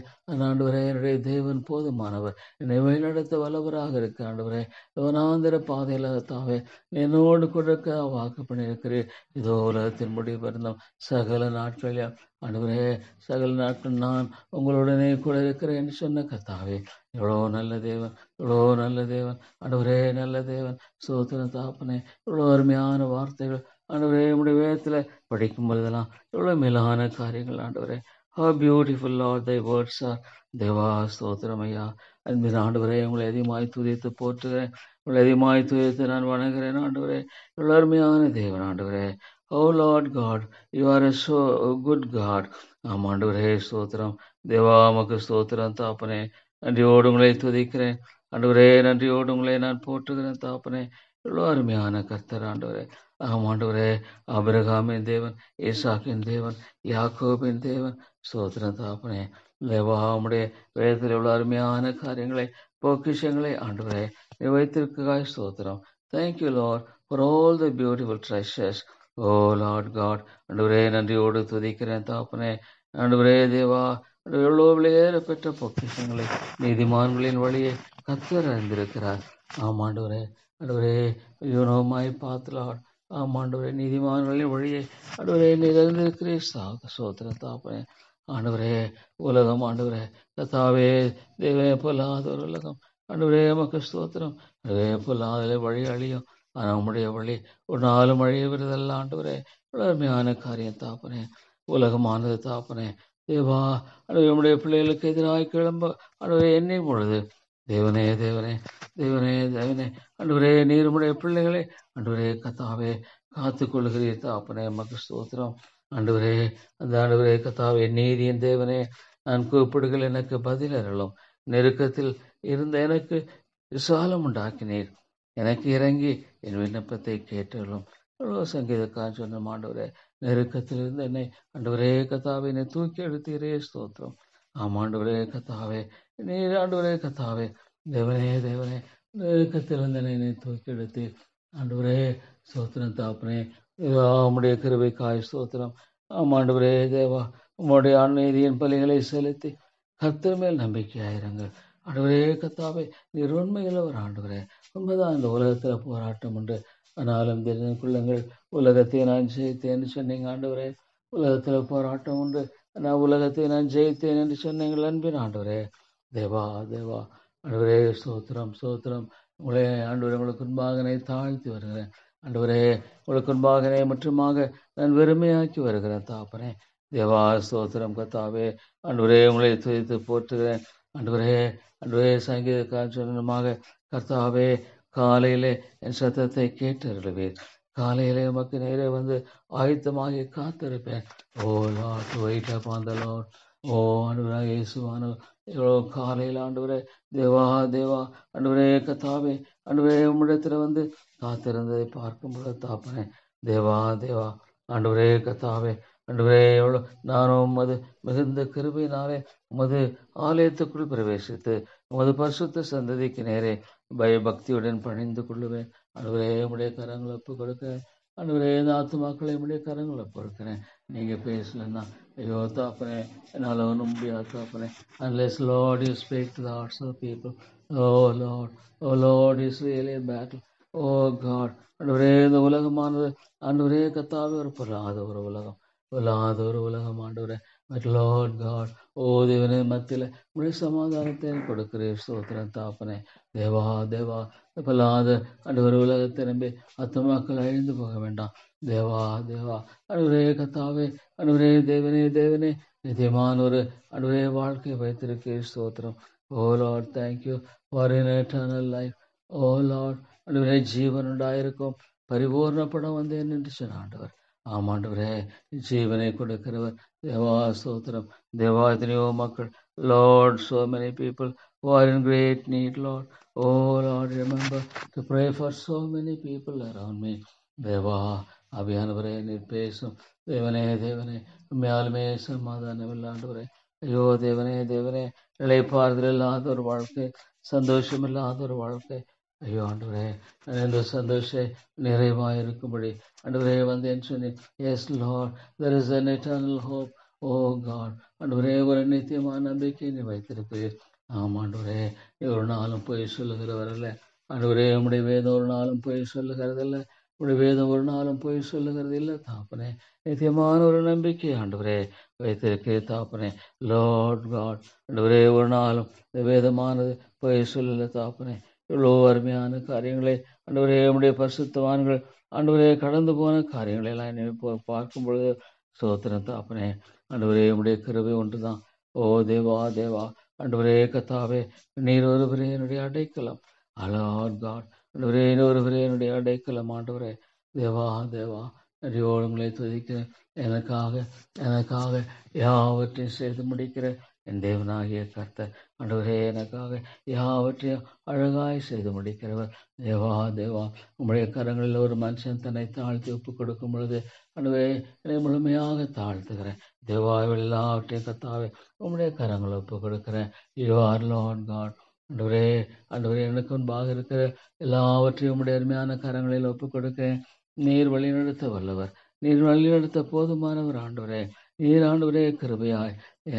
A: ஆண்டவரே என்னுடைய தேவன் போதுமானவர், என்னை வழிநடத்த வல்லவராக இருக்க ஆண்டவரே. வனாந்திர பாதையில தாவே என்னோடு கொடுக்க வாக்கு பண்ணியிருக்கிறேன். இதோ உலகத்தின் முடிவு இருந்தோம் சகல நாட்களில் ஆண்டவரே, சகல நாட்கள் நான் உங்களுடனே கூட இருக்கிறேன் என்று சொன்ன கர்த்தாவே. எவ்வளோ நல்ல தேவன், எவ்வளோ நல்ல தேவன் ஆண்டவரே, நல்ல தேவன். ஸ்தோத்திரம் தாப்பனே. எவ்வளோ அருமையான வார்த்தைகள் ஆண்டவரே உடைய வேதத்தில் படிக்கும் பொழுதெல்லாம் எவ்வளோ மேலான காரியங்கள் ஆண்டவரே. How beautiful, Lord, thy words are. தேவா ஸ்தோத்திரம் ஐயா. அன்பின் ஆண்டவரே உங்களை அதிகமாய் துதித்து போற்றுகிறேன், உங்களை அதிகமாய் துதித்து நான் வணங்குகிறேன் ஆண்டவரே. எவ்வளோ அருமையான தேவன் ஆண்டவரே. Oh Lord God, you are a so good God. ஆமாம் ஆண்டவரே ஸ்தோத்திரம். தேவா உமக்கு ஸ்தோத்திரம் தாப்பனே. நன்றியோடு உங்களை துதிக்கிறேன் ஆண்டவரே, நன்றியோடு உங்களை நான் போற்றுகிறேன் தாப்பனே. இவ்வளோ அருமையான கர்த்தர் ஆண்டவரே. ஆமாண்டவரே, ஆபிரகாமின் தேவன், ஈசாக்கின் தேவன், யாக்கோபின் தேவன். ஸ்தோத்திரம் தாப்பனே. தேவா உம்முடைய வேதத்தில் உள்ள அருமையான காரியங்களை, பொக்கிஷங்களை ஆண்டவரே நீ வைத்திருக்காய். ஸ்தோத்திரம். Thank you Lord for all the beautiful treasures. O Lord God, ஆண்டவரே நன்றியோடு துதிக்கிறேன் தாப்பனே. ஆண்டவரே தேவா, எவ்வளோ விலையேற பெற்ற பொக்கிஷங்களை நீதிமான்களின் வழியை கர்த்தர் அறிந்திருக்கிறார். ஆமாண்டவரே, ஆண்டவரே, you know my path Lord. ஆமாண்டவரே, நீதிமான்களின் வழியை ஆண்டவரே நிறைந்திருக்கிறீர். சோத்திரம் தாப்பனே. ஆண்டவரே, உலகம் ஆண்டவரே கத்தாவே தேவே பொல்லாத ஒரு உலகம் ஆண்டவரே நமக்கு ஸ்தோத்திரம். அதே பொல்லாத வழி அழியும், ஆனால் உம்முடைய வழி ஒரு நாளும் அழியவிருதல்ல. ஆண்டவரே, அருமையான காரியம் தாப்பனே. உலகமானது தாப்பனே தேவா, ஆண்டவரே உம்முடைய பிள்ளைகளுக்கு எதிராக கிளம்ப ஆண்டவரே எண்ணும் பொழுது தேவனே தேவனே தேவனே தேவனே ஆண்டவரே நீர் உம்முடைய பிள்ளைகளை ஆண்டவரே கத்தாவே காத்து கொள்கிறீர் தாப்பனே. நமக்கு ஸ்தோத்திரம். ஆண்டவரே, அந்த ஆண்டவரே கத்தாவே நீதியின் தேவனே, நான் கூப்பிடுகள் எனக்கு பதில் அருளும். நெருக்கத்தில் இருந்த எனக்கு விசாலம் உண்டாக்கினீர். எனக்கு இறங்கி என் விண்ணப்பத்தை கேட்டருளும். சங்கீதக்காரன் சொன்ன ஆண்டவரே, நெருக்கத்தில் இருந்த என்னை ஆண்டவரே கத்தாவே என்னை தூக்கி எடுத்தீரே. ஸ்தோத்திரம். ஆமாண்டவரே கத்தாவே நீர் ஆண்டவரே கத்தாவே தேவனே தேவனே நெருக்கத்தில் இருந்த என்னை தூக்கி எடுத்தீர். ஆண்டவரே ஸ்தோத்திரம் தாப்பனே. உம்முடைய கிருபைக்காய் ஸ்தோத்திரம். ஆமாண்டவரே தேவா, உம்முடைய அநீதியின் பலிகளை செலுத்தி கர்த்தர் மேல் நம்பிக்கையாயிருங்கள். ஆண்டவரே கத்தாவே நீர் உண்மையுள்ளவர். ஆண்டவரே, உண்மைதான் இந்த உலகத்துல போராட்டம் உண்டு, ஆனாலும் தெரிந்து கொள்ளுங்கள் உலகத்தை நான் ஜெயித்தேன் என்று சொன்னீங்க. ஆண்டவரே, உலகத்துல போராட்டம் உண்டு, நான் உலகத்தை நான் ஜெயித்தேன் என்று சொன்னீங்கள் அன்பின் ஆண்டவரே. தேவா தேவா ஆண்டவரே ஸ்தோத்திரம் ஸ்தோத்திரம். உங்களே ஆண்டவரே, உங்களுக்கு முன்பாகனை தாழ்த்தி வருகிறேன். ஆண்டவரே, உங்களுக்கு முன்பாகனே முற்றுமாக நான் வெறுமையாக்கி வருகிறேன் தாப்பனே. தேவா ஸ்தோத்திரம் கத்தாவே. ஆண்டவரே, உங்களை துதித்து போற்றுகிறேன். ஆண்டவரே ஆண்டவரே சங்கீதக்காரன் சொன்னமாக கர்த்தாவே காலையிலே என் சத்தத்தை கேட்டருளுவீர். காலையிலே உமக்கு நேரே வந்து ஆயத்தமாகி காத்திருப்பேன். O Lord, wait upon the Lord. O ஆண்டவரே இயேசுவானவர், எவ்வளோ காலையில் ஆண்டவரே தேவா தேவா ஆண்டவரே கத்தாவே ஆண்டவரே உம்மிடத்துல வந்து காத்திருந்ததை பார்க்கும் பொழுது தாப்பனே. தேவா தேவா ஆண்டவரே கத்தாவே ஆண்டவரே, எவ்வளோ நானும் உமது மிகுந்த கிருபையினாலே உமது ஆலயத்துக்குள் பிரவேசித்து உமது பரிசுத்த சந்ததிக்கு நேரே பயபக்தியுடன் பணிந்து கொள்ளுவேன். ஆண்டவரே உம்முடைய கரங்களை ஒப்பு கொடுக்கிறேன். ஆண்டவரே இந்த ஆத்துமாக்களை உம்முடைய கரங்களை ஒப்பு கொடுக்கிறேன். நீங்க பேசலன்னா ஐயோ தாப்பனே, என்னால் ஒன்றும் முடியாது தாப்பனே. Unless Lord you speak to the hearts of people. Oh Lord, oh Lord is really a battle. Oh God, ஆண்டவரே இந்த உலகமானது ஆண்டவரே கத்தாவே ஒரு பொல்லாத ஒரு உலகம், பொல்லாத ஒரு உலகம் ஆண்டவரே. பட் லார்ட் காட், ஓ தேவனே மத்தியில் முழு சமாதானத்தை கொடுக்கிறேன். ஸ்தோத்திரம் தாப்பனே. தேவா தேவா பொல்லாத ஆண்டவர் உலகத்தை நம்பி ஆத்துமாக்கள் அழிந்து போக வேண்டாம். தேவா தேவா ஆண்டவரே கத்தாவே ஆண்டவரே தேவனே தேவனே நித்தியமான ஒரு ஆண்டவரே வாழ்க்கை வைத்திருக்கிறேன். ஸ்தோத்திரம். O Lord, thank you for an eternal life. O Lord, ஆண்டவரே ஜீவன் உண்டாயிருக்கும் பரிபூர்ணப்படம் வந்தேன் என்று சொன்ன ஆண்டவர். ஆமாண்டவரே, ஜீவனை கொடுக்கிறவர். தேவா ஸ்தோத்திரம். தேவா எத்தனையோ மக்கள், Lord, so many people who are in great need, Lord. Oh Lord, remember to pray for so many people around me. தேவா அபியானவரே நீர் பேசும். தேவனே தேவனே உண்மையாலுமே சமாதானம் இல்லாண்டவரே. ஐயோ தேவனே தேவனே, இளைப்பாறுதல் இல்லாத ஒரு வாழ்க்கை, சந்தோஷம் இல்லாத ஒரு வாழ்க்கை. ஐயோ ஆண்டவரே, இந்த சந்தோஷ நிறைவாக இருக்கும்படி ஆண்டவரே வந்தேன்னு சொன்னேன். Yes Lord, there is an eternal hope. O God, ஆண்டவரே ஒரு நித்தியமான நம்பிக்கை நீ வைத்திருக்கிறீர். ஆமாண்டவரே, ஒரு நாளும் பொய் சொல்லுகிறவரல்ல. ஆண்டவரே உம்முடைய வேதம் ஒரு நாளும் பொய் சொல்லுகிறதில்ல. உடைய வேதம் ஒரு நாளும் பொய் சொல்லுகிறது இல்லை தாப்பனே. நித்தியமான ஒரு நம்பிக்கை ஆண்டவரே வைத்திருக்கே தாப்பனே. லார்ட் காட், ஆண்டவரே ஒரு நாளும் இந்த வேதமானது பொய் சொல்லல தாப்பனே. இவ்வளோ அருமையான காரியங்களை ஆண்டவரே உம்முடைய பரிசுத்தவான்கள் ஆண்டவரே கடந்து போன காரியங்களை எல்லாம் பார்க்கும் பொழுது சோத்திரம் தாப்பனே. ஆண்டவரே உம்முடைய கிருபை ஒன்றுதான். ஓ தேவா தேவா ஆண்டவரே கத்தாவே நீர் ஒருவரே என்னுடைய அடைக்கலம். லார்ட் காட், ஆண்டவரே ஒருவரே என்னுடைய அடைக்கலம். ஆண்டவரே தேவா தேவா நன்றியோடு உங்களை துதிக்கிறேன். எனக்காக யாவற்றையும் செய்து முடிக்கிற என் தேவனாகிய கர்த்தர் ஆண்டவரே எனக்காக யாவற்றையும் அழகாய் செய்து முடிக்கிறவர். தேவா தேவா, உம்முடைய கரங்களில் ஒரு மனுஷன் தன்னை தாழ்த்தி ஒப்பு கொடுக்கும் பொழுது ஆண்டவரே என்னை முழுமையாக தாழ்த்துகிறேன். தேவா, எல்லாவற்றையும் கர்த்தாவே உம்முடைய கரங்களை ஒப்பு கொடுக்கிறேன். You are Lord God. ஆண்டவரே ஆண்டவரே, எனக்கு முன்பாக இருக்கிற எல்லாவற்றையும் உம்முடைய அருமையான கரங்களில் ஒப்பு கொடுக்கிறேன். நீர் வழிநடத்த வல்லவர், நீர் வழிநடத்த போதுமானவர். ஆண்டவரே நீர் ஆண்டவரே கிருபையாய்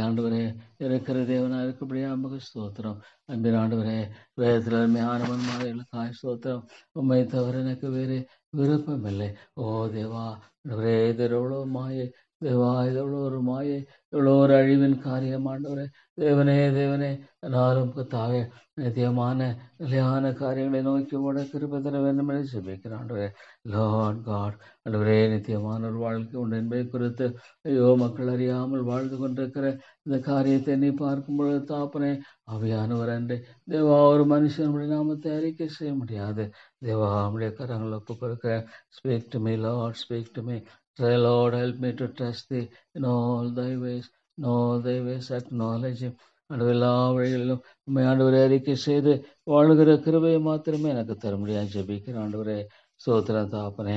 A: ஆண்டவரே இருக்கிற தேவனாக இருக்கபடியா நமக்கு ஸ்தோத்திரம். அன்பின் ஆண்டவரே, வேதத்தில் அருமையான மன்மாதைகளுக்காய் ஸ்தோத்திரம். உண்மை தவிர எனக்கு வேறு விருப்பம் இல்லை. ஓ தேவா ஆண்டவரே, இது எவ்வளோ மாயை தேவா, இது எவ்வளோ ஒரு மாயை, எவ்வளோ ஒரு அழிவின் காரியம் ஆண்டவரே. தேவனே தேவனே, நாளும் கர்த்தாவே நித்தியமான நிலையான காரியங்களை நோக்கி ஓட கிருபை தர வேண்டும் என்று ஜெபிக்கிறேன். ஆண்டவரே லார்ட் காட், ஆண்டவரே நித்தியமான ஒரு வாழ்க்கை உண்டு என்பதை குறித்து ஐயோ மக்கள் அறியாமல் வாழ்ந்து கொண்டிருக்கிற இந்த காரியத்தை நீ பார்க்கும் பொழுது தாப்பனே, ஆவியானவர் அன்றே தேவா, ஒரு மனுஷனுடைய நாமத்தை அறிக்கை செய்ய முடியாது. தேவா, நம்முடைய கரங்களை ஒப்புக் கொடுக்க. Speak to me Lord, speak to me. Try, Lord, help me to trust thee in all thy ways. In all thy ways acknowledge him. ஆண்டவர் எல்லா வழிகளிலும் உண்மை ஆண்டவரை அறிக்கை செய்து வாழுகிற கிருபையை மாத்திரமே எனக்கு தர முடியாது ஜெபிக்கிறேன். ஆண்டவரே சோத்திரம் தாப்பனே.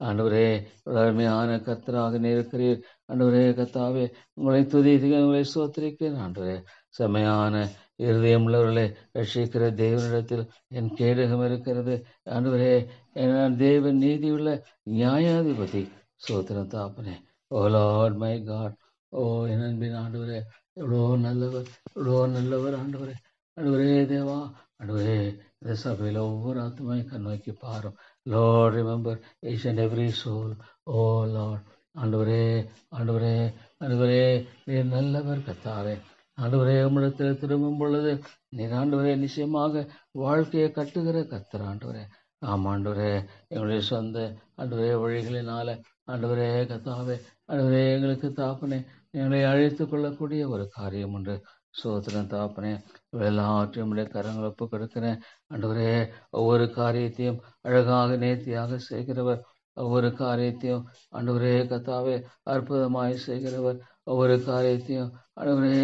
A: ஆண்டவரே அருமையான கர்த்தராக இருக்கிறீர். ஆண்டவரே கர்த்தாவே, உங்களை துதிக்கிறேன், உங்களை சோத்திரிக்கிறேன். ஆண்டவரே செமையான இருதயம் உள்ளவர்களை ரட்சிக்கிற தேவனிடத்தில் என் கேடகம் இருக்கிறது. ஆண்டவரே தேவன் நீதியுள்ள நியாயாதிபதி. சோத்திரம் தாப்பனே. ஓ லார்ட் மை காட், ஓ என் அன்பின் ஆண்டவரே, எவ்வளோ நல்லவர், எவ்வளோ நல்லவர். ஆண்டவரே ஆண்டவரே தேவா, ஆண்டவரே இந்த சபையில் ஒவ்வொரு ஆத்மாவையும் கண்ணோக்கி பாரும். Lord remember each and every soul. Oh Lord ஆண்டவரே ஆண்டவரே ஆண்டவரே, நீர் நல்லவர் கர்த்தாவே. ஆண்டவரே உம்மிடத்தில் திரும்பும் பொழுது நீர் ஆண்டவரே நிச்சயமாக வாழ்க்கையை கட்டுகிற கர்த்தர். ஆண்டவரே ஆமாண்டவரே, எங்களுடைய சொந்த ஆண்டவரே வழிகளினால ஆண்டவரே கர்த்தாவே ஆண்டவரே எங்களுக்கு தாப்பனே எங்களை அழைத்து கொள்ளக்கூடிய ஒரு காரியம் உண்டு. சோத்திரம் தாப்பனே, எல்லாவற்றையும் உடைய கரங்களை ஒப்பு கொடுக்கிறேன். ஆண்டவரே ஒவ்வொரு காரியத்தையும் அழகாக நேர்த்தியாக செய்கிறவர், ஒவ்வொரு காரியத்தையும் ஆண்டவரே கர்த்தாவே அற்புதமாய் செய்கிறவர், ஒவ்வொரு காரியத்தையும் ஆண்டவரே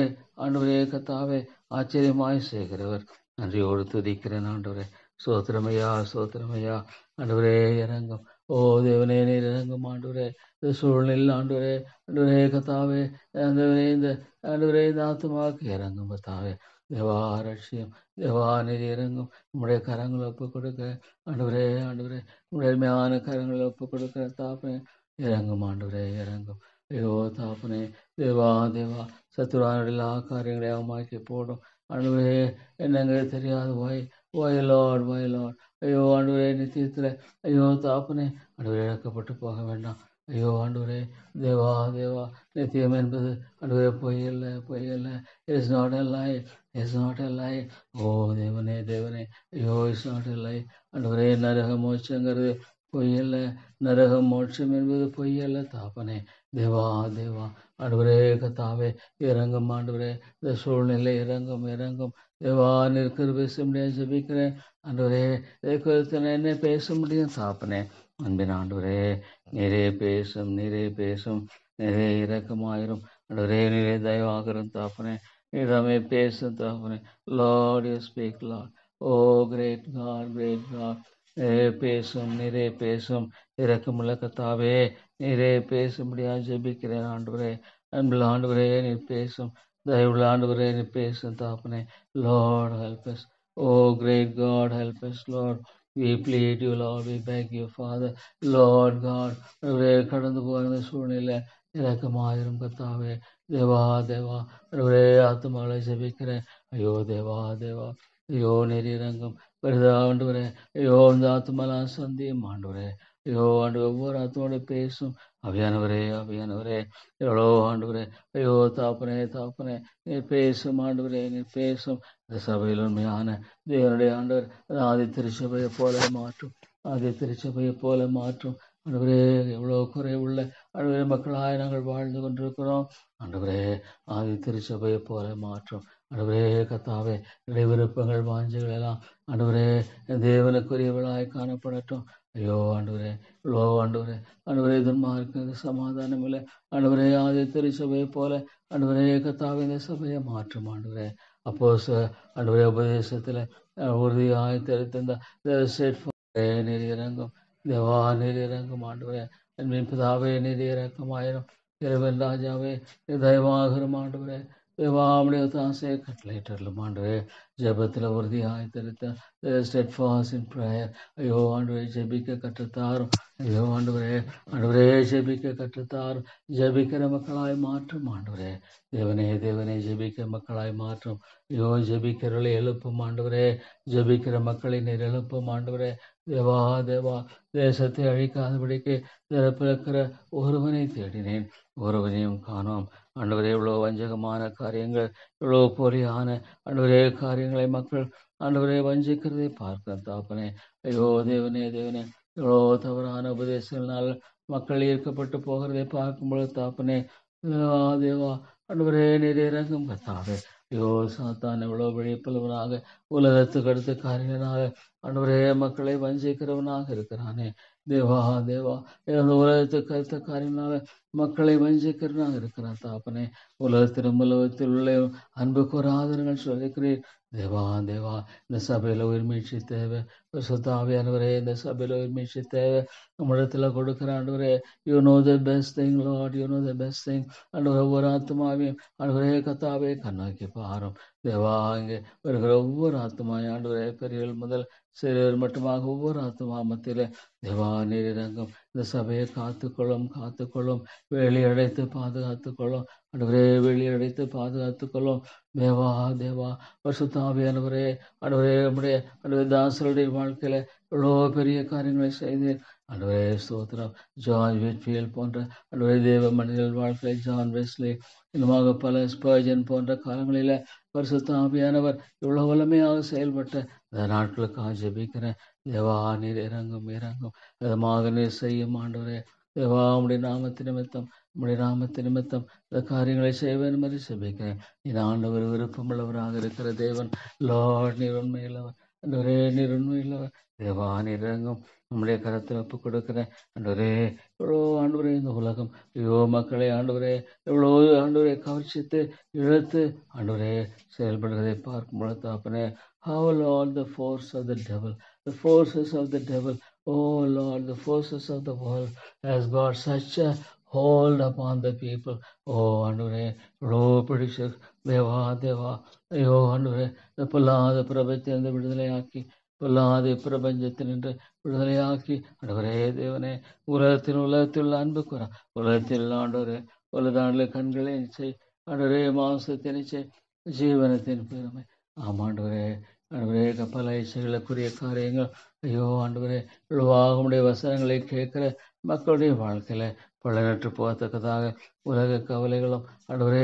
A: ஆண்டவரே கர்த்தாவே ஆச்சரியமாய் செய்கிறவர். நன்றியோடு துதிக்கிறேன். ஆண்டவரே சோத்திரமையா சோத்திரமையா. ஆண்டவரே இறங்கும். ஓ தேவனே நீர் இறங்கும். ஆண்டவரே இந்த சூழ்நிலையில் ஆண்டவரே ஆண்டவரே கர்த்தாவே ஆண்டவரே இந்த ஆண்டவரே இந்த ஆத்மாவுக்கு இறங்கும் கர்த்தாவே. தேவா ரட்சியம், தேவா நீர் இறங்கும். உம்முடைய கரங்களை ஒப்பு கொடுக்க. ஆண்டவரே ஆண்டவரே உம்முடைய அருமையான கரங்களை ஒப்பு கொடுக்க தாப்பனே. இறங்கும் ஆண்டவரே இறங்கும். ஐயோ தாப்பனே தேவா தேவா, சத்துருவானுடைய எல்லா காரியங்களையும் அவமாக்கி போடும். ஆண்டவரே என்னங்க தெரியாது வயலாட். ஐயோ ஆண்டவரே நித்தியத்தில் ஐயோ தாப்பனே ஆண்டவரே இழக்கப்பட்டு போக வேண்டாம். ஐயோ ஆண்டவரே தேவா தேவா, நித்தியம் என்பது ஆண்டவரே பொய்யல்ல. It's not a lie, it's not a lie. O தேவனே தேவனே, ஐயோ இட்ஸ் நாட் எ லை. ஆண்டவரே நரக மோட்சங்கிறது பொய்யல்ல, நரக மோட்சம் என்பது பொய்யல்ல தாப்பனே. தேவா தேவா ஆண்டவரே கர்த்தாவே இறங்கும். ஆண்டவரே இந்த சூழ்நிலை இறங்கும் இறங்கும். தேவா நிற்கிற பேச முடியாது ஜெபிக்கிறேன். ஆண்டவரே இதை குறித்து என்ன பேச முடியும் தாப்பனே. அன்பின் ஆண்டவரே நிறைய பேசும் நிறைய இரக்கமாயிரும். ஆண்டவரே நிறைய தயவாகிறோம் தாப்பனே. நீராமே பேசும் தாப்பனே. Lord you speak Lord. O great God நிறைய பேசும் இரக்கமுள்ள கர்த்தாவே, நீரே பேச முடியாது ஜெபிக்கிறேன். ஆண்டவரே அன்புள்ள ஆண்டவரே நீர் பேசும். தயவுள்ள ஆண்டவரே நீர் பேசும் தாப்பனே. Lord help us. O great God help us Lord. We plead you Lord, we beg you Father, Lord God. ஆண்டவரே கடந்து போகிற சூழ்நிலை இரக்கமாயிரும் கர்த்தாவே. தேவா தேவா ஆண்டவரே ஆத்மாக்களை ஜெபிக்கிறேன். ஐயோ தேவா தேவா, ஐயோ நீர் இறங்கும் வருதா ஆண்டவரே. ஐயோ இந்த ஆத்மாலாம் சந்தியும் ஆண்டவரே. ஐயோ ஆண்டு ஒவ்வொரு ஆத்மாவோட பேசும். அவியானவரே எவ்வளோ ஆண்டவரே. ஐயோ தாப்பனே நீர் பேசும் ஆண்டவரே, நீர் பேசும். இந்த சபையில் உண்மையான தேவனுடைய ஆண்டவர் ஆதி திருச்சபையை போல மாற்றும். ஆண்டவரே எவ்வளோ குறைவுள்ள ஆண்டவரே மக்களாய் நாங்கள் வாழ்ந்து கொண்டிருக்கிறோம். ஆண்டவரே ஆதி திருச்சபையை போல மாற்றும். ஆண்டவரே கர்த்தாவே என்னுடைய விருப்பங்கள் வாஞ்சைகள் எல்லாம் ஆண்டவரே தேவனுக்குரியவளாய் காணப்படட்டும். ஐயோ ஆண்டவரே, இவ்வளோ ஆண்டவரே, ஆண்டவரே துன்மார்க்கு சமாதானம் இல்லை. ஆண்டவரே ஆதி திருச்சபையை போல ஆண்டவரே கத்தாவே இந்த சபையை மாற்றும் ஆண்டவரே. அப்போ ஆண்டவரே உபதேசத்தில் உறுதியாய் தெரிந்த நீர் இறங்கும் தேவா, நீர் இறங்கும் ஆண்டவரே. அன்பின் பிதாவே நீர் இறக்கமாயிரும். இறைவன் ராஜாவே தயவாகரும் ஆண்டவரே. தேவாவுடைய தாசையை கட்டளையிட்டலும் ஆண்டவரே. ஜபத்தில் உறுதியாய் தெரித்த steadfast in prayer. ஐயோ ஆண்டவரே ஜெபிக்க கற்றுத்தாரும். ஐயோ ஆண்டவரே, ஆண்டவரே ஜெபிக்க கற்றுத்தாரும். ஜெபிக்கிற மக்களாய் மாற்றும் ஆண்டவரே. தேவனே தேவனே ஜெபிக்கிற மக்களாய் மாற்றும். ஐயோ ஜெபிக்கிறவர்களை எழுப்பும் ஆண்டவரே. ஜெபிக்கிற மக்களை நீர் எழுப்பும் ஆண்டவரே. தேவா தேவா, தேசத்தை அழிக்காதபடிக்கு பிறக்கிற ஒருவனை தேடினேன், ஒருவனையும் காணோம். ஆண்டவரே இவ்வளோ வஞ்சகமான காரியங்கள், இவ்வளோ போலியான ஆண்டவரே காரியங்களை மக்கள் ஆண்டவரே வஞ்சிக்கிறதை பார்க்க தாப்பனே. ஐயோ தேவனே தேவனே, இவ்வளோ தவறான உபதேசங்களால் மக்கள் ஈர்க்கப்பட்டு போகிறதை பார்க்கும்போது தாப்பனே. தேவா ஆண்டவரே நீர் இறங்கும் கத்தாவே. ஐயோ சாத்தான் எவ்வளோ விழிப்புள்ளவனாக உலகத்துக்கு அடுத்த காரியங்களாக ஆண்டவரே மக்களை வஞ்சிக்கிறவனாக இருக்கிறானே. தேவா தேவா, உலகத்துக்கு அடுத்த காரியங்களாக மக்களை வஞ்சிக்கிறவனாக இருக்கிறான் தாப்பனே. உலகத்திலும் உலகத்தில் உள்ள அன்பு கூறாதவர்கள் சொல்லிக்கிறீர். தேவா தேவா, இந்த சபையில் உயிர்மீழ்ச்சி தேவை. சுத்தாவியானவரே, இந்த சபையில் உயிர்மீழ்ச்சி தேவை. நம்மிடத்தில் கொடுக்குற ஆண்டவரே, you no the best thing Lord, you no the best thing. ஆண்டவரே ஒவ்வொரு ஆத்மாவையும் ஆண்டவரே கத்தாவே கண்ணாக்கி பாரும். தேவா இங்கே வருகிற ஒவ்வொரு ஆத்மாவையும் ஆண்டவரே பெரியவர் முதல் சிறியவர் மட்டுமாக ஒவ்வொரு ஆத்மா மத்தியில் தேவா நீர் இறங்கும். இந்த சபையை காத்துக்கொள்ளும் காத்துக்கொள்ளும். வெளியடைத்து பாதுகாத்துக்கொள்ளும் ஆண்டவரே, வெளியடைத்து பாதுகாத்துக்கொள்ளும். தேவா தேவா, பரிசுத்தாவியானவரே ஆண்டவரே, நம்முடைய ஆண்டவரே தாசருடைய வாழ்க்கையில எவ்வளோ பெரிய காரியங்களை செய்தேன் ஆண்டவரே. ஸ்தோத்திரம். ஜான் விட்ஃபீல்ட் போன்ற ஆண்டவரே தேவ மனிதர்கள் வாழ்க்கை, ஜான் வெஸ்லி, இன்னுமாக பல ஸ்பர்ஜன் போன்ற காலங்களில் பரிசுத்தாவியானவர் இவ்வளோ வல்லமையாக செயல்பட்ட இந்த நாட்களுக்காக ஜெபிக்கிறேன். தேவா நீர் இறங்கும் இறங்கும் விதமாக நீர் செய்யும் ஆண்டவரே. தேவா உம்முடைய நாமத்து நிமித்தம், உம்முடைய நாமத்து நிமித்தம் இந்த காரியங்களை செய்வேன் மாதிரி ஜெபிக்கிறேன். நீர் ஆண்டவர் விருப்பமுள்ளவராக இருக்கிற தேவன். லார்ட் நீர் உண்மையுள்ளவர் ஆண்டவரே, நீர் உண்மையுள்ளவர். தேவா நீர் இறங்கும். நம்முடைய கரத்தில் ஒப்பு கொடுக்கிறேன் ஆண்டவரே. எவ்வளோ ஆண்டவரே இந்த உலகம் ஐயோ மக்களை ஆண்டவரே எவ்வளோ ஆண்டவரை கவர்ச்சித்து இழுத்து ஆண்டவரே செயல்படுவதை பார்க்கும் பொழுது தாப்பனே. How Lord, the force of the devil, the forces of the devil, oh Lord, the forces of the world has got such a hold upon the people. Oh ஆண்டவரே எவ்வளோ பிடிச்சு தேவா தேவா. ஐயோ ஆண்டவரே, இந்த பொல்லாத பிரபஞ்சத்திலிருந்து விடுதலையாக்கி, பொல்லாத பிரபஞ்சத்தினின்று விடுதலையாக்கி ஆண்டவரே தேவனே, உலகத்தில் அன்பு கூற, உலகத்தில் ஆண்டவரே உலதாண்டுல கண்களை செய் ஆண்டவரே, மாம்சத்தினை செய், ஜீவனத்தின் பெருமை. ஆமாண்டவரே ஆண்டவரே, பல இச்சைகளுக்குரிய காரியங்கள் ஐயோ ஆண்டவரே உடைய வசனங்களை கேட்கிற மக்களுடைய வாழ்க்கையில பலனற்று போகத்தக்கதாக உலக கவலைகளும் ஆண்டவரே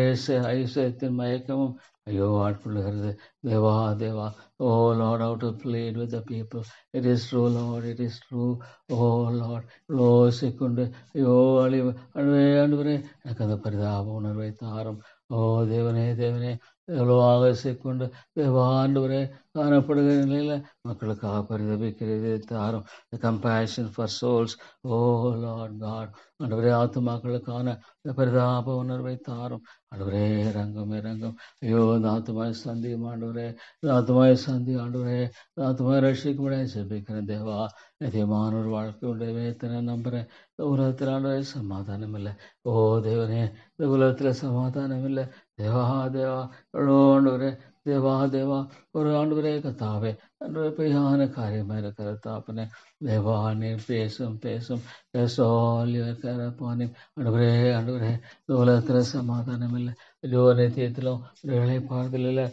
A: ஐஸ்வர்யத்தின் மயக்கமும் ஐயோ ஆட்கொள்ளுகிறது. தேவா தேவா, ஓ Lord, how to plead with the people. It is true Lord, it is true. Oh Lord, இவ்வளோ சிக்குண்டு ஐயோ அழிவு ஆண்டவரே எனக்கு அந்த பரிதாப உணர்வை தாரும். ஓ தேவனே தேவனே, எவ்வளோ ஆகசிக்கொண்டு தேவா ஆண்டவரே காணப்படுகிற நிலையில் மக்களுக்காக பரிதபிக்கிறது தாரும். The compassion for souls, oh Lord God, ஆண்டவரே ஆத்துமாக்களுக்கான பரிதாப உணர்வை தாரும். ஆண்டவரே இறங்கும் இறங்கும். ஐயோ இந்த ஆத்துமாய் சந்தியும் ஆண்டவரே, இந்த ஆத்துமாய் சந்தி ஆண்டவரே, இந்த ஆத்துமாய் ரட்சிக்க முடியாது ஜெபிக்கிறேன் தேவா. நித்தியமான ஒரு வாழ்க்கையுடைய வேதனை நம்புறேன். இந்த உலகத்தில் ஆண்டவரே சமாதானம் இல்லை. ஓ தேவனே, இந்த உலகத்தில் சமாதானம் இல்லை. தேவா தேவா, எவ்வளோ ஆண்டவரே தேவா தேவா, ஒரு ஆண்டவரே கத்தாவே ஆண்டவரே பொய்யான காரியமாக இருக்கிற தாப்பனே. தேவா நீர் பேசும் பேசும் பேசோலியப்பானே ஆண்டவரே. ஆண்டவரே இந்த உலகத்தில் சமாதானம் இல்லை. ஐயோ நித்தியத்திலும் வேலைப்பாடுகள் இல்லை.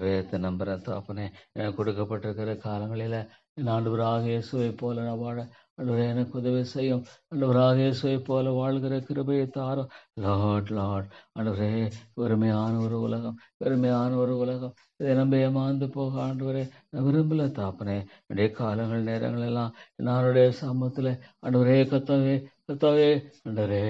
A: வேதத்தை நம்புற தாப்பனே, எனக்கு கொடுக்கப்பட்டிருக்கிற காலங்களில் என் ஆண்டவராக இயேசுவை போல நான் வாழ ஆண்டவரே எனக்கு உதவி செய்யும். ஆண்டவராக இயேசுவை போல வாழ்கிற கிருபையை தாரும். லார்ட் லார்ட் ஆண்டவரே, பெருமையான ஒரு உலகம், பெருமையான ஒரு உலகம், இதை நம்ப ஏமாந்து போக ஆண்டவரே நான் விரும்பல தாப்பனே. என்னுடைய காலங்கள் நேரங்கள் எல்லாம் என்னுடைய சமூகத்தில் ஆண்டவரே கத்தாவே கத்தாவே ஆண்டவரே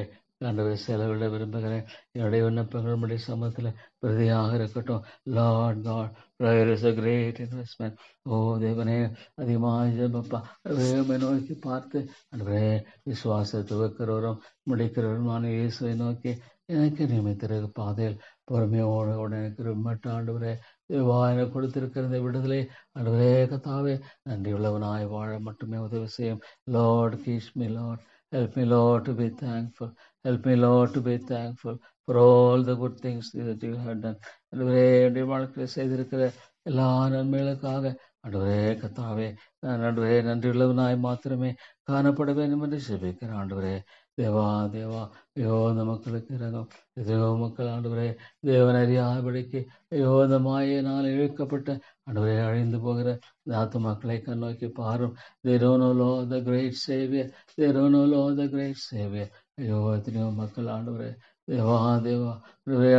A: ஆண்டவரே செலவிட விரும்புகிறேன். என்னுடைய விண்ணப்பங்கள் உம்முடைய சமூகத்தில் பிரதியாக இருக்கட்டும். Lord God, prayer is a great investment. ஓ தேவனே, அதிகமாக ஜெபப்பா. உம்மை நோக்கி பார்த்து ஆண்டவரே, விசுவாசத்தை வைக்கிறவரும் முடிக்கிறவருமான இயேசுவை நோக்கி எனக்கு நியமித்திருக்க பாதையில் பொறுமையோடு உடனே மட்ட ஆண்டவரே, எனக்கு கொடுத்திருக்கிற இந்த விடுதலை ஆண்டவரே கத்தாவே, நன்றியுள்ளவனாய் வாழ மட்டுமே உதவி செய்யும். லார்ட் கீச் me Lord. Help me, Lord, to be thankful. Help me, Lord, to be thankful for all the good things that you have done. ஆண்டவரே, என்னுடைய வாழ்க்கையில் செய்திருக்கிற எல்லா நன்மைகளுக்காக ஆண்டவரே கத்தாவே, நான் ஆண்டவரே நன்றியுள்ளவனாய் மாத்திரமே காணப்பட வேண்டும் என்று ஜெபிக்கிறேன். ஆண்டவரே தேவா தேவா, ஐயோ இந்த மக்களுக்கு இறங்கும். எதையோ மக்கள் ஆண்டவரே தேவன் அறியாதபடிக்கு ஐயோ இந்த மாயினால் இழுக்கப்பட்ட ஆண்டவரே அழிந்து போகிற இந்த ஆத்துமாக்களை கண்ணோக்கி பாரும். They don't know Lord the great Savior. They don't know Lord the great Savior. ஐயோ எத்தனையோ மக்கள் ஆண்டவரே தேவா தேவா,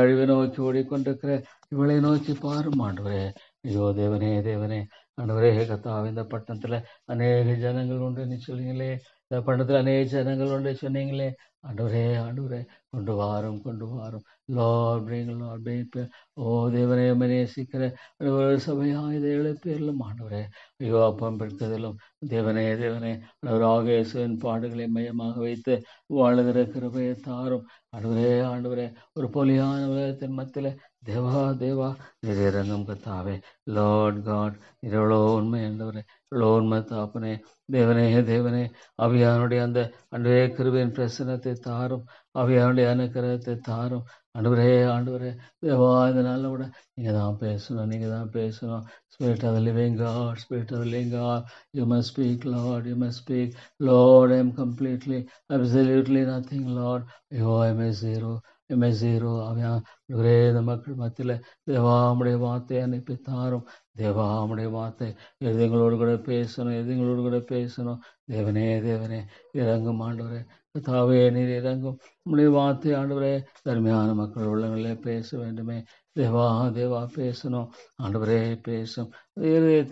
A: அழிவை நோக்கி ஓடிக்கொண்டிருக்கிற இவளை நோக்கி பாரும் ஆண்டவரே. ஐயோ தேவனே தேவனே, ஆண்டவரே கத்தாவே, இந்த பட்டணத்துல அநேக ஜனங்கள் உண்டு சொல்லுங்களே, இந்த பட்டணத்துல அநேக ஜனங்கள் உண்டு சொன்னீங்களே ஆண்டவரே. ஆண்டவரே கொண்டு வாரும் கொண்டு வாரும். Lord bring Lord bring. O தேவனே, நேசிக்கிற ஒரு சபையாக இதை எழுப்பியலும் ஆண்டவரே. ஐயோ அப்பம் பிடித்ததிலும் தேவனே தேவனே, ஆண்டவராக இயேசுவின் பாடுகளை மையமாக வைத்து வாழுகிற கிருபையை தாரும் ஆண்டவரே. ஆண்டவரே, ஒரு பொலியான உலகத்தின் மத்தியில் தேவா தேவா நீர் இறங்கும் கத்தாவே. லார்ட் காட், நீர் எவ்வளோ உண்மை ஆண்டவரே, எவ்வளோ உண்மை தாப்பனே. தேவனே தேவனே, ஆவியானுடைய அந்த ஆண்டவரே கிருபையின் பிரசனத்தை தாரும். ஆவியானுடைய அனுக்கிரகத்தை தாரும் ஆண்டவரே. ஆண்டவரே தேவா, இதனால கூட நீங்கள் தான் பேசணும், நீங்கள் தான் பேசணும். Spirit of the living God, Spirit of the living God, you must speak, Lord, you must speak. Lord, I am completely, absolutely nothing, Lord. ஐயோ I'm a zero, I'm a zero. ஆண்டவரே, இந்த மக்கள் மத்தியில் தேவா உம்முடைய வார்த்தையை அனுப்பி தாரும். தேவா உம்முடைய வார்த்தை எதுங்களோடு கூட பேசணும், எதுங்களோடு கூட பேசணும். தேவனே தேவனே இறங்கும் ஆண்டவரே கத்தாவே, நீர் இறங்கும். உம்முடைய வார்த்தை ஆண்டவரே தர்மையான மக்கள் உள்ளங்களே பேச வேண்டுமே. தேவா தேவா பேசணும் ஆண்டவரே, பேசும்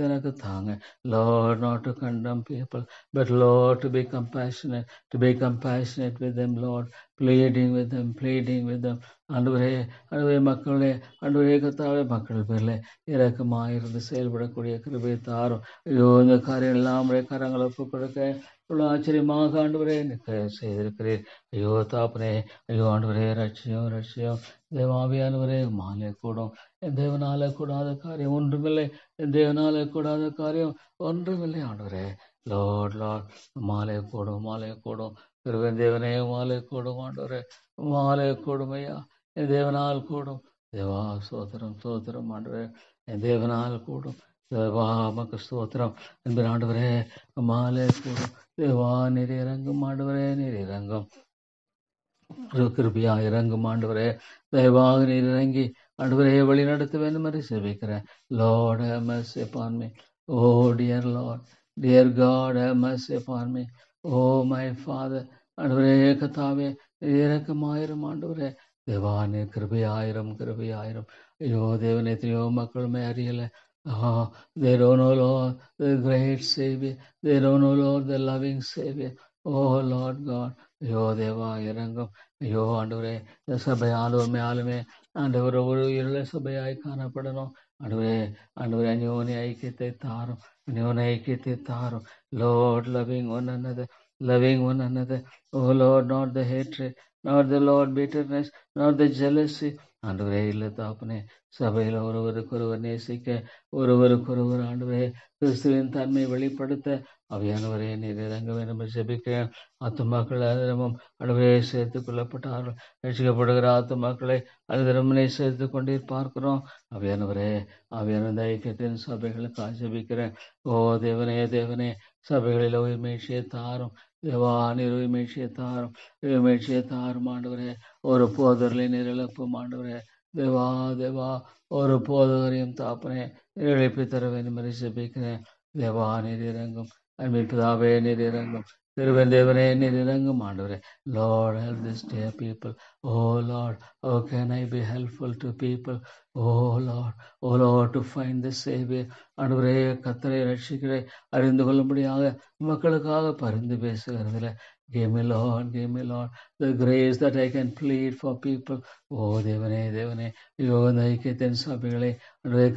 A: எனக்கு தாங்க. Lord, not to condemn people, but Lord, to be compassionate with them, Lord, pleading with them. ஆண்டவரே ஆண்டவரே மக்களே, ஆண்டவரே கத்தாவே, மக்கள் பேரில் இரக்கமாயிருந்து செயல்படக்கூடிய கிருபை தாரும். ஐயோ இந்த காரியம் எல்லாம் கரங்களை ஒப்புக் கொடுக்க இவ்வளோ ஆச்சரியமாக ஆண்டவரே செய்திருக்கிறீர். ஐயோ தாப்பனே, ஐயோ ஆண்டவரே ரட்சியம் தேவாவியானவரே, மாலை கூடும். என் தேவனால கூடாத காரியம் ஒன்றுமில்லை, என் தேவனால கூடாத காரியம் ஒன்றுமில்லை ஆண்டவரே. லார்ட் மாலை கூடும் திருவன் தேவனே, மாலை கூடும் ஆண்டவரே, மாலை கூடும் ஐயா, என் தேவனால் கூடும். தேவா சோத்திரம் ஆண்டவரே, என் தேவனால் கூடும். தேவா மக்கு ஸ்தோத்திரம் என்பது ஆண்டவரே, மாலை கூடும். தேவா நீர் இறங்கும் ஆண்டவரே, நீர் இறங்கும். கிருபியா இறங்கும் ஆண்டவரே, தயவாக நீர் இறங்கி ஆண்டவரே வழி நடத்த வேண்டும் என்று சேவிக்கிறேன். Lord, have mercy upon me. Oh dear Lord, dear God, have mercy upon me. Oh my Father, ஆண்டவரே கத்தாவே இரக்கமாயிரும் ஆண்டவரே. தேவா நீர் கிருபையாயிரும். ஐயோ தேவனே, எத்தனையோ மக்களுமே அறியல. They don't know Lord the great Savior. They don't know Lord the loving Savior. Oh Lord God, ஐயோ தேவா இறங்கும். ஐயோ ஆண்டவரே, இந்த சபை ஆளுமே ஆண்டவர் ஒரு இருள சபையாய் காணப்படணும். ஆண்டவரே அந்யோனி ஐக்கியத்தை தாரும். Lord, loving one another. Oh Lord, not the hatred, not the Lord bitterness, not the jealousy. ஆண்டவரே இல்லை தாப்பனே, சபையில் ஒருவருக்கொருவர் நேசிக்க, ஒருவருக்கொருவர் ஆண்டவரே கிறிஸ்துவின் தன்மை வெளிப்படுத்த அவையானவரே நீர் இறங்க வேண்டும் என்று ஜெபிக்கிறேன். ஆத்துமாக்கள் அதிரமும் ஆண்டவரே சேர்த்துக் கொள்ளப்பட்டார்கள். ரட்சிக்கப்படுகிற ஆத்துமாக்களை அதிரமனை சேர்த்து கொண்டே பார்க்கிறோம். அவையானவரே, அவையான ஐக்கியத்தின் சபைகளுக்காக ஜெபிக்கிறேன். ஓ தேவனே, சபைகளில் உயிர்மேட்சியை தாரும். தேவா நீர் உயிர்மேட்சியை தாரும் ஆண்டவரே. ஒரு போதர்களை நீர் இழப்பும் ஆண்டவரே. தேவா ஒரு போதகரையும் தாப்பனே எழுப்பி தர வேண்டும் என்று ஜெபிக்கிறேன். தேவா நீர் இறங்கும். அன்பின் பிதாவே நீர் இறங்கும். திருவன் தேவனே நீர் இறங்கும் ஆண்டவரே. Lord, help this dear people. Oh Lord, how can I be helpful to people? Oh Lord, to find the Savior. ஆண்டவரே கர்த்தரை ரட்சிக்கரை அறிந்து கொள்ளும்படியாக மக்களுக்காக பரிந்து பேசுகிறதில்லை. give me, Lord, the grace that I can plead for people. ഓ ദേവനെ ദേവനെ യോ നയിക്കത്തിൻ സഭകളെ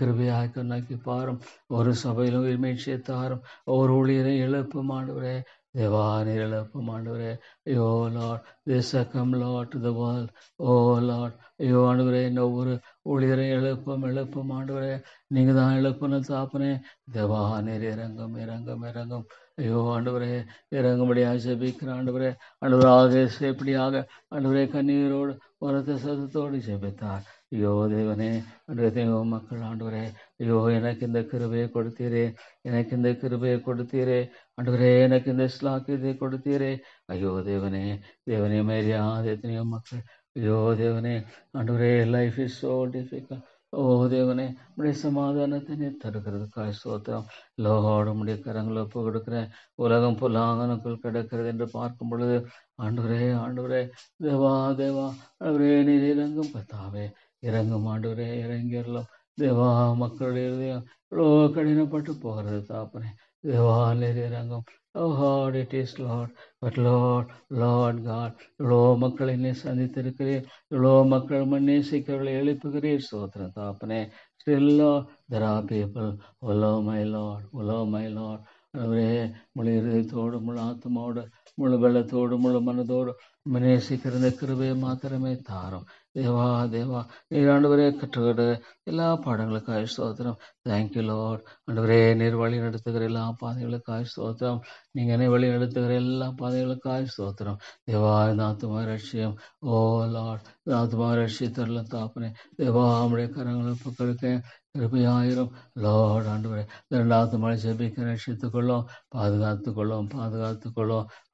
A: கிருபையாக்கி பாரும். ஒரு சபையிலும் வீழ்ச்சியை தாரும். ஒரு ஊழியரை எழுப்பும் ஆண்டவரே. தேவா நீர் எழுப்பும் ஆண்டவரே. O Lord, this come Lord to the world. O Lord, ஐயோ ஆண்டவரே, இந்த ஒவ்வொரு ஊழியரை எழுப்பும் ஆண்டவரே. நீங்க தான் எழுப்பணும் தாப்பனே. தேவா நீர் இறங்கும் இறங்கும் இறங்கும். ஐயோ ஆண்டவரே, இறங்கும்படியாக ஜெபிக்கிறேன் ஆண்டவரே. ஆண்டவராக எப்படியாக ஆண்டவரே கண்ணீரோடு உரத்த சத்தத்தோடு ஜெபித்தார். ஐயோ தேவனே, அன்றைய தேவ மக்கள் ஆண்டவரே, ஐயோ எனக்கு இந்த கிருபையை கொடுத்தீரே, எனக்கு இந்த கிருபையை கொடுத்தீரே ஆண்டவரே, எனக்கு இந்த ஸ்லாக்கியத்தை கொடுத்தீரே. ஐயோ தேவனே, தேவனே மரியாதை எத்தனையோ மக்கள். ஐயோ தேவனே ஆண்டவரே, லைஃப் இஸ் சோ டிஃபிகல்ட். ஓ தேவனே, உடைய சமாதானத்தை நீ தருகிறதுக்காய் ஸ்தோத்திரம். லோகோடு உடைய கரங்களை ஒப்பு கொடுக்கிறேன். உலகம் பொல்லாங்கனுக்குள் கிடக்கிறது என்று பார்க்கும் பொழுது ஆண்டவரே ஆண்டவரே, தேவா தேவா ஆண்டவரே, நீர் இறங்கும் கத்தாவே, இறங்கும் ஆண்டவரே, இறங்கிடலாம். தேவா மக்களுடைய இதயம் இவ்வளோ கடினப்பட்டு போகிறது தாப்பனே. தேவா நீர் இறங்கும். Oh Lord, it is Lord, but Lord God, இவ்வளோ மக்களை நீ சந்தித்திருக்கிறீர். இவ்வளோ மக்கள் நேசிக்கிறவர்களை எழுப்புகிறீர். சோத்திரம் தாப்பனே. Still Lord, there are people, oh my Lord, அவரே முழு இதயத்தோடு, முழு ஆத்மாவோடு, முழு வெள்ளத்தோடு, முழு மனதோடு நேசிக்கிற இந்த கிருபையை மாத்திரமே தாரும். தேவா தேவா நீர் ஆண்டவரே கற்றுக்கிற எல்லா பாடங்களுக்காக ஸ்தோத்திரம். Thank you Lord. ஆண்டவரே நீர் வழி நடத்துகிற எல்லா பாதைகளுக்காக ஸ்தோத்திரம். நீங்கள் என்னை வழி நடத்துகிற எல்லா பாதைகளுக்காக ஸ்தோத்திரம். தேவா இந்த ஆத்மா ரட்சியம். ஓ லார்ட், இந்த ஆத்மா ரட்சித்தரலாம் தாப்பனே. தேவா நம்முடைய கரங்களை பக்கெடுக்க கிருபையாயிரம். லார்ட் ஆண்டவரே, இரண்டாவது மழை ஜெபிக்க ரட்சித்துக்கொள்ளும், பாதுகாத்துக்கொள்ளும்.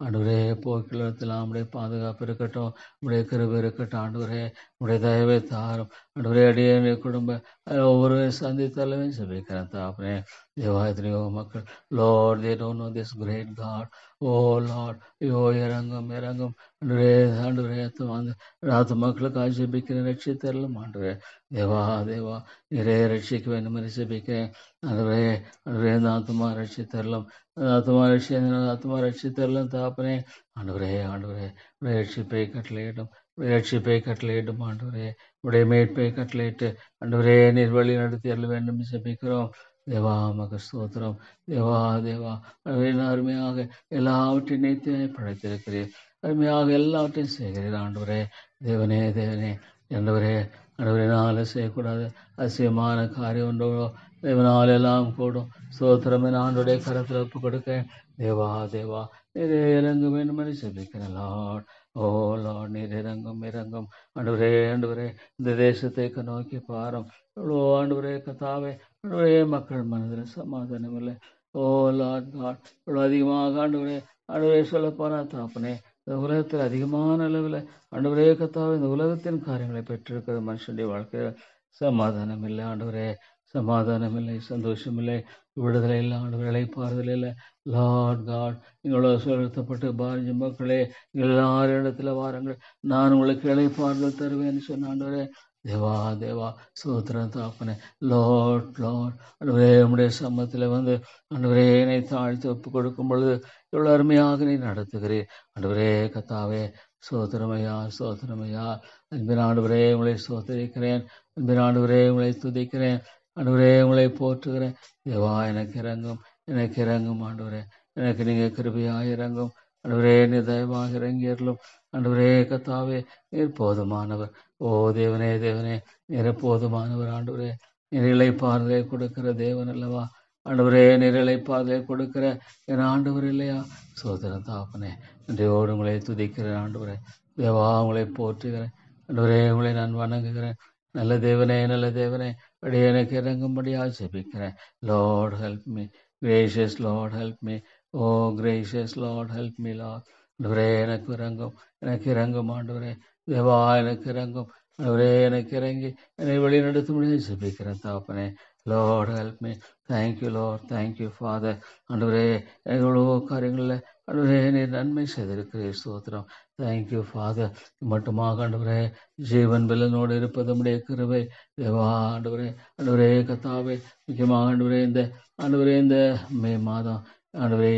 A: ஆண்டவரே போக்கிலத்தில் நம்முடைய பாதுகாப்பு இருக்கட்டும், நம்முடைய கிருபை இருக்கட்டும். ஆண்டவரே உடைய தயவை தாரும். ஆண்டவரே அடியே குடும்ப ஒவ்வொரு சந்தித்தாலுமே ஜெபிக்கிறேன் தாப்பனே. தேவாயத்தினையோ மக்கள் Lord, they don't know this great God. Oh Lord, ஐயோ இறங்கும் ஆண்டவரே அந்த ராத்து மக்களுக்காக ஜெபிக்கிற ரட்சித்தரலும் ஆண்டவரே. தேவா நிறைய ரட்சிக்க வேண்டும் என்று ஜெபிக்கிறேன். ஆண்டவரே அந்த ஆத்மா ரட்சித்தரலும், ஆத்மா ரட்சித்தரலும் தாப்பனே. ஆண்டவரே ரட்சிப்பை கட்டளையிடும் ஆண்டவரே. உடைய மேற்பை கட்டளையிட்டு ஆண்டவரே நீர் வழி நடத்தி அருள வேண்டும் ஜெபிக்கிறோம். தேவா மக ஸ்தோத்திரம். தேவா அருமையாக எல்லாவற்றையும் நேர்த்தியாய் படைத்திருக்கிறீர். அருமையாக எல்லாவற்றையும் செய்கிறீர் ஆண்டவரே. தேவனே ஆண்டவரே நாளை செய்யக்கூடாது அதிசயமான காரியம் ஒன்றோ தேவனால் எல்லாம் கூடும். ஸ்தோத்திரம் என ஆண்டுடைய கரத்தில் ஒப்பு கொடுக்க தேவா நீரே இறங்க வேண்டும் என்று ஜெபிக்கிறேன். லார்ட், ஓ லார்ட், நீர் இறங்கும் ஆண்டவரே இந்த தேசத்தை நோக்கி பாரும். இவ்வளோ ஆண்டவரே கத்தாவே, ஆண்டவரே மக்கள் மனதில் சமாதானம் இல்லை. ஓ லார்ட் காட், இவ்வளோ அதிகமாக ஆண்டவரே சொல்லப்போனா தாப்பனே, இந்த உலகத்தில் அதிகமான அளவில் ஆண்டவரே கத்தாவே இந்த உலகத்தின் காரியங்களை பெற்றிருக்கிற மனுஷனுடைய வாழ்க்கையில் சமாதானம் இல்லை ஆண்டவரே. சமாதானம் இல்லை, சந்தோஷம் இல்லை, விடுதலை இல்லை ஆண்டவரை, இளைப்பாறுதல் இல்லை. லார்ட் காட், நீங்களோ செலுத்தப்பட்டு பாரஞ்ச மக்களே எல்லாரும் இடத்துல வாருங்கள், நான் உங்களுக்கு இளைப்பாறுதல் தருவேன்னு சொன்ன ஆண்டவரே. தேவா சோத்திரம் தாப்பனே. லார்ட் ஆண்டவரே உம்முடைய சம்மத்தில் வந்து ஆண்டவரே என்னை தாழ்த்தி ஒப்பு கொடுக்கும் பொழுது இவ்வளோ அருமையாக நீ நடத்துகிறீர் ஆண்டவரே கத்தாவே. சோத்திரமையா அன்பின் ஆண்டவரே உங்களை சோதரிக்கிறேன். அன்பின் ஆண்டவரே உங்களை துதிக்கிறேன். ஆண்டவரே உங்களை போற்றுகிறேன். தேவா எனக்கு இறங்கும் ஆண்டவரே, எனக்கு நீங்க கிருபையாக இறங்கும் ஆண்டவரே. நீ தயவாக இறங்கியறலும் ஆண்டவரே கத்தாவே. நீர் போதுமானவர். ஓ தேவனே நீர் போதுமானவர் ஆண்டவரே. நீர் இளைப்பாறுதலை கொடுக்கிற தேவன் அல்லவா ஆண்டவரே. நீர் இளைப்பாறுதலை கொடுக்கிற என் ஆண்டவர் இல்லையா? சோதரன் தாப்பனே, நன்றியோடு உங்களை துதிக்கிறேன் ஆண்டவரே. தேவா உங்களை போற்றுகிறேன் ஆண்டவரே. உங்களை நான் வணங்குகிறேன். நல்ல தேவனே அடி எனக்கு இறங்கும்படியாக ஜெபிக்கிறேன். Lord help me, gracious Lord help me. O gracious Lord help me Lord. ஆண்டவரே எனக்கு இறங்கும் ஆண்டவரே. தேவா எனக்கு இறங்கும் ஆண்டவரே. எனக்கு இறங்கி என்னை வழி நடத்தும்படியாக ஜெபிக்கிறேன் தாப்பனே. Lord help me. Thank you Lord, thank you father. ஆண்டவரே எவ்வளோ காரியங்களில் ஆண்டவரே நீர் நன்மை செய்திருக்கிறீர். ஸ்தோத்திரம். Thank you father. மட்டுமாக ஆண்டவரே ஜீவன் பலனோடு இருப்பது நம்முடைய கிருபை. தேவா ஆண்டவரே கத்தாவே, முக்கியமாக ஆண்டவரே இந்த மே மாதம் ஆண்டவரே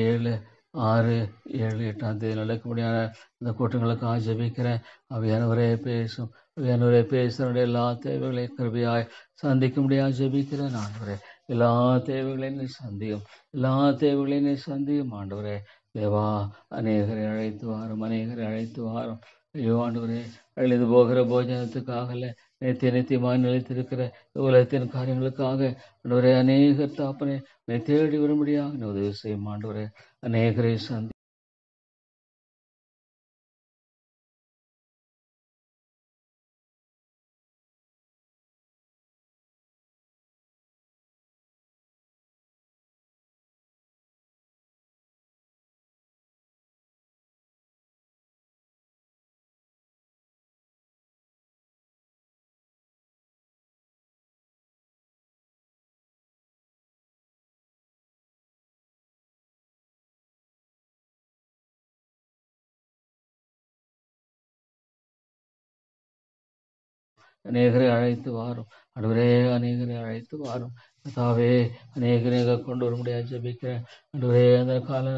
A: 6, 7, 8ஆம் தேதி நடக்க முடியாத இந்த கூட்டங்களுக்காக ஜெபிக்கிறேன். ஆவியானவரே பேசும். ஆவியானவரே பேசுகிறவருடைய எல்லா தேவைகளையும் கிருபையாய் சந்திக்க முடியாது ஜெபிக்கிறேன் ஆண்டவரே. எல்லா தேவைகளையும் நீ சந்தியும். எல்லா தேவைகளையும் நீ சந்தியும் ஆண்டவரே. தேவா, அநேகரை அழைத்து வாரும், அநேகரை அழைத்து வாரும். ஐயோ ஆண்டவரே, அழிந்து போகிற போஜனத்துக்காகல நித்தியமாய் நிலைத்திருக்கிற உலகத்தின் காரியங்களுக்காக ஆண்டவரே, அநேகர் தாப்பனே தேடி வரும்படியாக உதவி செய்யும் ஆண்டவரே. அநேகரை சந்தி அநேகரை அழைத்து வாரும் ஆண்டவரே. அநேகரை அழைத்து வாரும் கர்த்தாவே. அநேக கொண்டு வர முடியாது ஜெபிக்கிறேன் ஆண்டவரே. அந்த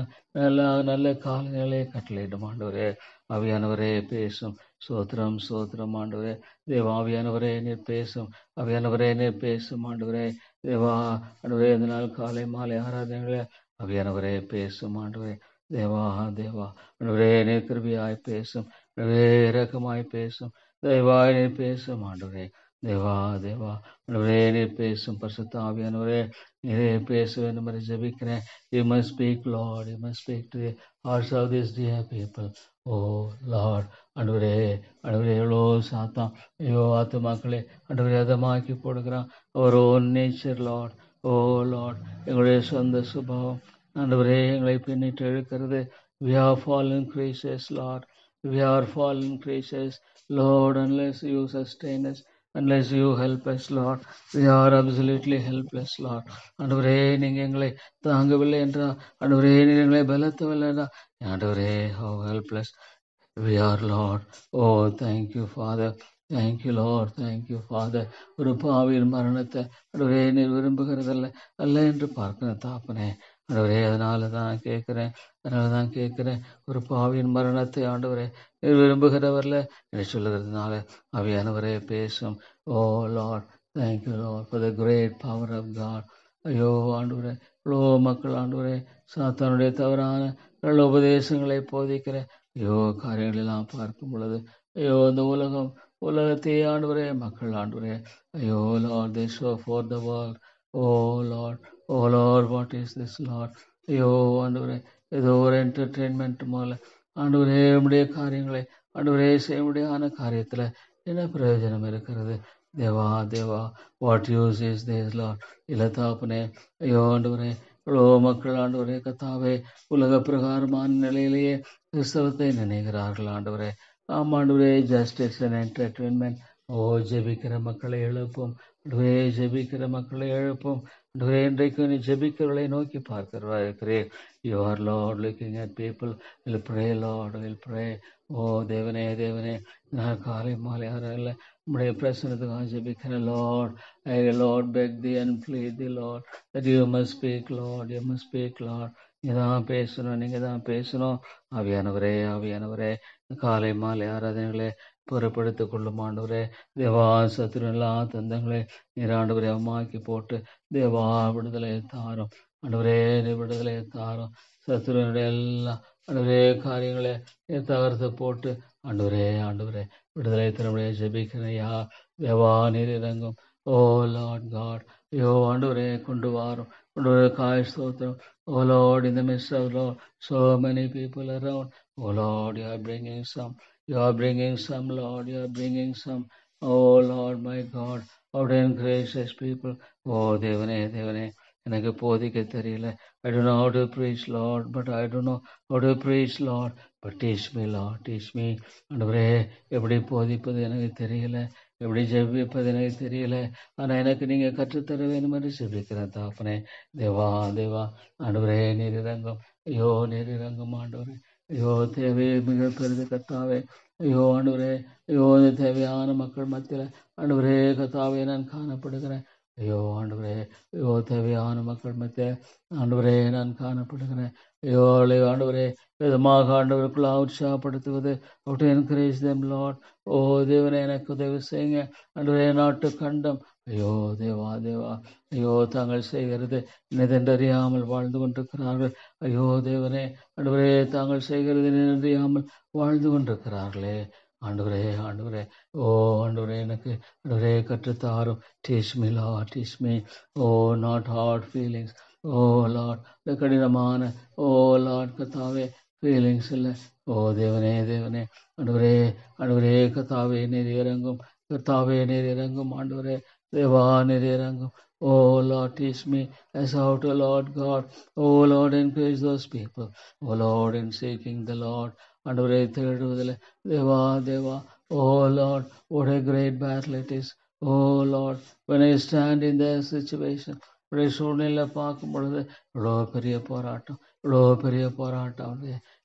A: நல்ல காலநிலையை கட்டளையிடும் ஆண்டவரே. ஆவியானவரே பேசும். சோத்திரம் சோத்திரம் ஆண்டவரே. தேவாவியானவரே நீர் பேசும். ஆவியானவரே நீர் பேசும் ஆண்டவரே. தேவா ஆண்டவரே, இந்த நாள் காலை மாலை ஆராதனைகளே ஆவியானவரே பேசும் ஆண்டவரே. தேவா தேவா ஆண்டவரே நீர் கிருபையாய் பேசும். ஆண்டவரே இரக்கமாய் பேசும். தேவாய் நீர் பேசும் ஆண்டவரே. தேவா தேவா ஆண்டவரே நீர் பேசும். பரிசுத்த ஆவியானவரே நீரே பேச வேண்டும் என்று ஜெபிக்கிறேன். You must speak, Lord. You must speak to the hearts of these dear people. Oh Lord, ஆண்டவரே ஆண்டவரே, எவ்வளோ சாத்தான் ஐயோ ஆத்துமாக்களே ஆண்டவரே அதமாக்கி போடுகிறான். Our own nature Lord. O Lord, எங்களுடைய சொந்த சுபாவம் ஆண்டவரே எங்களை பின்னிட்டு இழுக்கிறது. We are fallen creatures, Lord. We are fallen creatures, Lord, unless you sustain us, unless you help us, Lord, we are absolutely helpless, Lord. ஆண்டவரே, நீங்க எங்களை தாங்கவில்லை என்றால், ஆண்டவரே நீங்க எங்களை பலத்தவில்லை என்றால், ஆண்டவரே, how helpless we are, Lord. Oh, thank you, Father. Thank you, Lord. Thank you, Father. ஒரு பாவியின் மரணத்தை ஆண்டவரே நீர் விரும்புகிறதல்ல அல்ல என்று பார்க்கிறேன் தாப்பனே. ஆண்டவரே, அதனால தான் கேட்கிறேன். ஒரு பாவியின் மரணத்தை ஆண்டவரே நீர் விரும்புகிறவர்ல என்று சொல்லுகிறதுனால ஆவியானவரே பேசும். O Lord, thank you Lord for the great power of God. ஐயோ ஆண்டவரே, இவ்வளோ மக்கள் ஆண்டவரே சாத்தானுடைய தவறான நல்ல உபதேசங்களை போதிக்கிற ஐயோ காரியங்களெல்லாம் பார்க்கும் பொழுது ஐயோ இந்த உலகத்தையே ஆண்டவரே மக்கள் ஆண்டவரே ஐயோ Lord, they show for the world. Oh Lord, what is this, Lord? ஐயோ ஆண்டவரே, ஏதோ ஒரு என்டர்டெயின்மெண்ட் போல ஆண்டவரே உடைய காரியங்களை ஆண்டவரே செய்ய முடியாத காரியத்துல என்ன பிரயோஜனம் இருக்கிறது? தேவா தேவா, what use is this, Lord? இல்ல தாப்பனே, ஐயோ ஆண்டவரே, இவ்வளோ மக்கள் ஆண்டவரே கத்தாவே உலக பிரகாரமான நிலையிலேயே கிறிஸ்தவத்தை நினைக்கிறார்கள் ஆண்டவரே. ஆமாண்டவரே, ஜஸ்டிஸ் அண்ட் என்டர்டெயின்மெண்ட். ஓ, ஜெபிக்கிற மக்களை எழுப்பும் ஆண்டவரே, ஜெபிக்கிற மக்களை எழுப்பும் ஆண்டவரே. இன்றைக்கு நீ ஜெபிக்கிறவர்களை நோக்கி பார்க்கிறவா இருக்கிறேன். You are Lord looking at people. Will pray Lord, will pray. O தேவனே நான் காலை மாலை ஆறல உம்முடைய பிரசனத்துக்காக ஜெபிக்கிறேன் Lord. I Lord beg the and plead the Lord that you must speak, Lord. You must speak, Lord. நீங்க தான் பேசணும். ஆவியானவரே காலை மாலை ஆராதனைகளை பொறுப்படுத்திக் கொள்ளும் ஆண்டவரே. தேவா, சத்துரு எல்லா தந்தங்களை நீராண்டவரை அவமாக்கி போட்டு தேவா விடுதலை தாரும் ஆண்டவரே. விடுதலை தாரும். சத்துருனுடைய எல்லா ஆண்டவரே காரியங்களை தகர்த்து போட்டு ஆண்டவரே விடுதலை தரமுடைய ஜெபிக்கிறையா தேவா, நீர் இறங்கும். ஓ லார்ட் காட், ஐயோ ஆண்டவரே கொண்டு வாரும். காய் ஸ்தோத்திரம். Oh Lord, in the midst of Lord, so many people around. Oh Lord, you are bringing some. Lord. You are bringing some. Oh Lord, my God, out and gracious people. Oh தேவனே, எனக்கு போதிக்க தெரியல. I don't know how to preach, Lord, but I don't know how to preach, Lord. But teach me, Lord, teach me. ஆண்டவரே, எப்படி போதிப்பது எனக்கு தெரியல, எப்படி ஜெபிப்பது எனக்கு தெரியல. ஆனா எனக்கு நீங்க கற்றுத்தர வேண்டும் என்று ஜெபிக்கிறேன் தாப்பனே. தேவா ஆண்டவரே, நீர் இறங்கும். ஐயோ நீர் இறங்கும் ஆண்டவரே. ஐயோ தேவை மிக பெரிது கத்தாவே. ஐயோ ஆண்டவரே, ஐயோ தேவையான மக்கள் மத்தியில ஆண்டவரே கத்தாவே நான் காணப்படுகிறேன். ஐயோ ஆண்டவரே, ஐயோ தேவையான மக்கள் மத்திய ஆண்டவரே நான் காணப்படுகிறேன். ஐயோ ஆண்டவரே விதமாக ஆண்டவருக்குள்ள உற்சாகப்படுத்துவது அவுட் என்கரேஜ் தெம் லார்ட். ஓ தேவனே எனக்கு உதவி செய்யுங்க ஆண்டவரே. நாட்டு கண்டம் ஐயோ தேவா தேவா, ஐயோ தாங்கள் செய்கிறது என்னதென்றறியாமல் வாழ்ந்து கொண்டிருக்கிறார்கள். ஐயோ தேவனே ஆண்டவரே தாங்கள் செய்கிறது என்னதென்றறியாமல் வாழ்ந்து கொண்டிருக்கிறார்களே. ஆண்டவரே ஆண்டவரே, ஓ ஆண்டவரே எனக்கு ஆண்டவரே கற்றுத்தாரும். Teach me, Lord, teach me. Oh, not hard feelings. Oh, Lord, இந்த கடினமான ஓ லார்ட் கத்தாவே ஃபீலிங்ஸ் இல்லை. ஓ தேவனே தேவனே ஆண்டவரே ஆண்டவரே கத்தாவே நீர் இறங்கும். கத்தாவே நீர் இறங்கும். ஆண்டவரே தேவா நீர் இறங்கும். Oh Lord, teach me as how to Lord God. Oh Lord, encourage those people. Oh Lord, in seeking the Lord. ஆண்டவரே தேடுவதில் Deva Deva. Oh Lord, what a great battle it is. Oh Lord, when I stand in their situation, உடைய சூழ்நிலை பார்க்கும் பொழுது இவ்வளோ பெரிய போராட்டம், இவ்வளோ பெரிய போராட்டம்,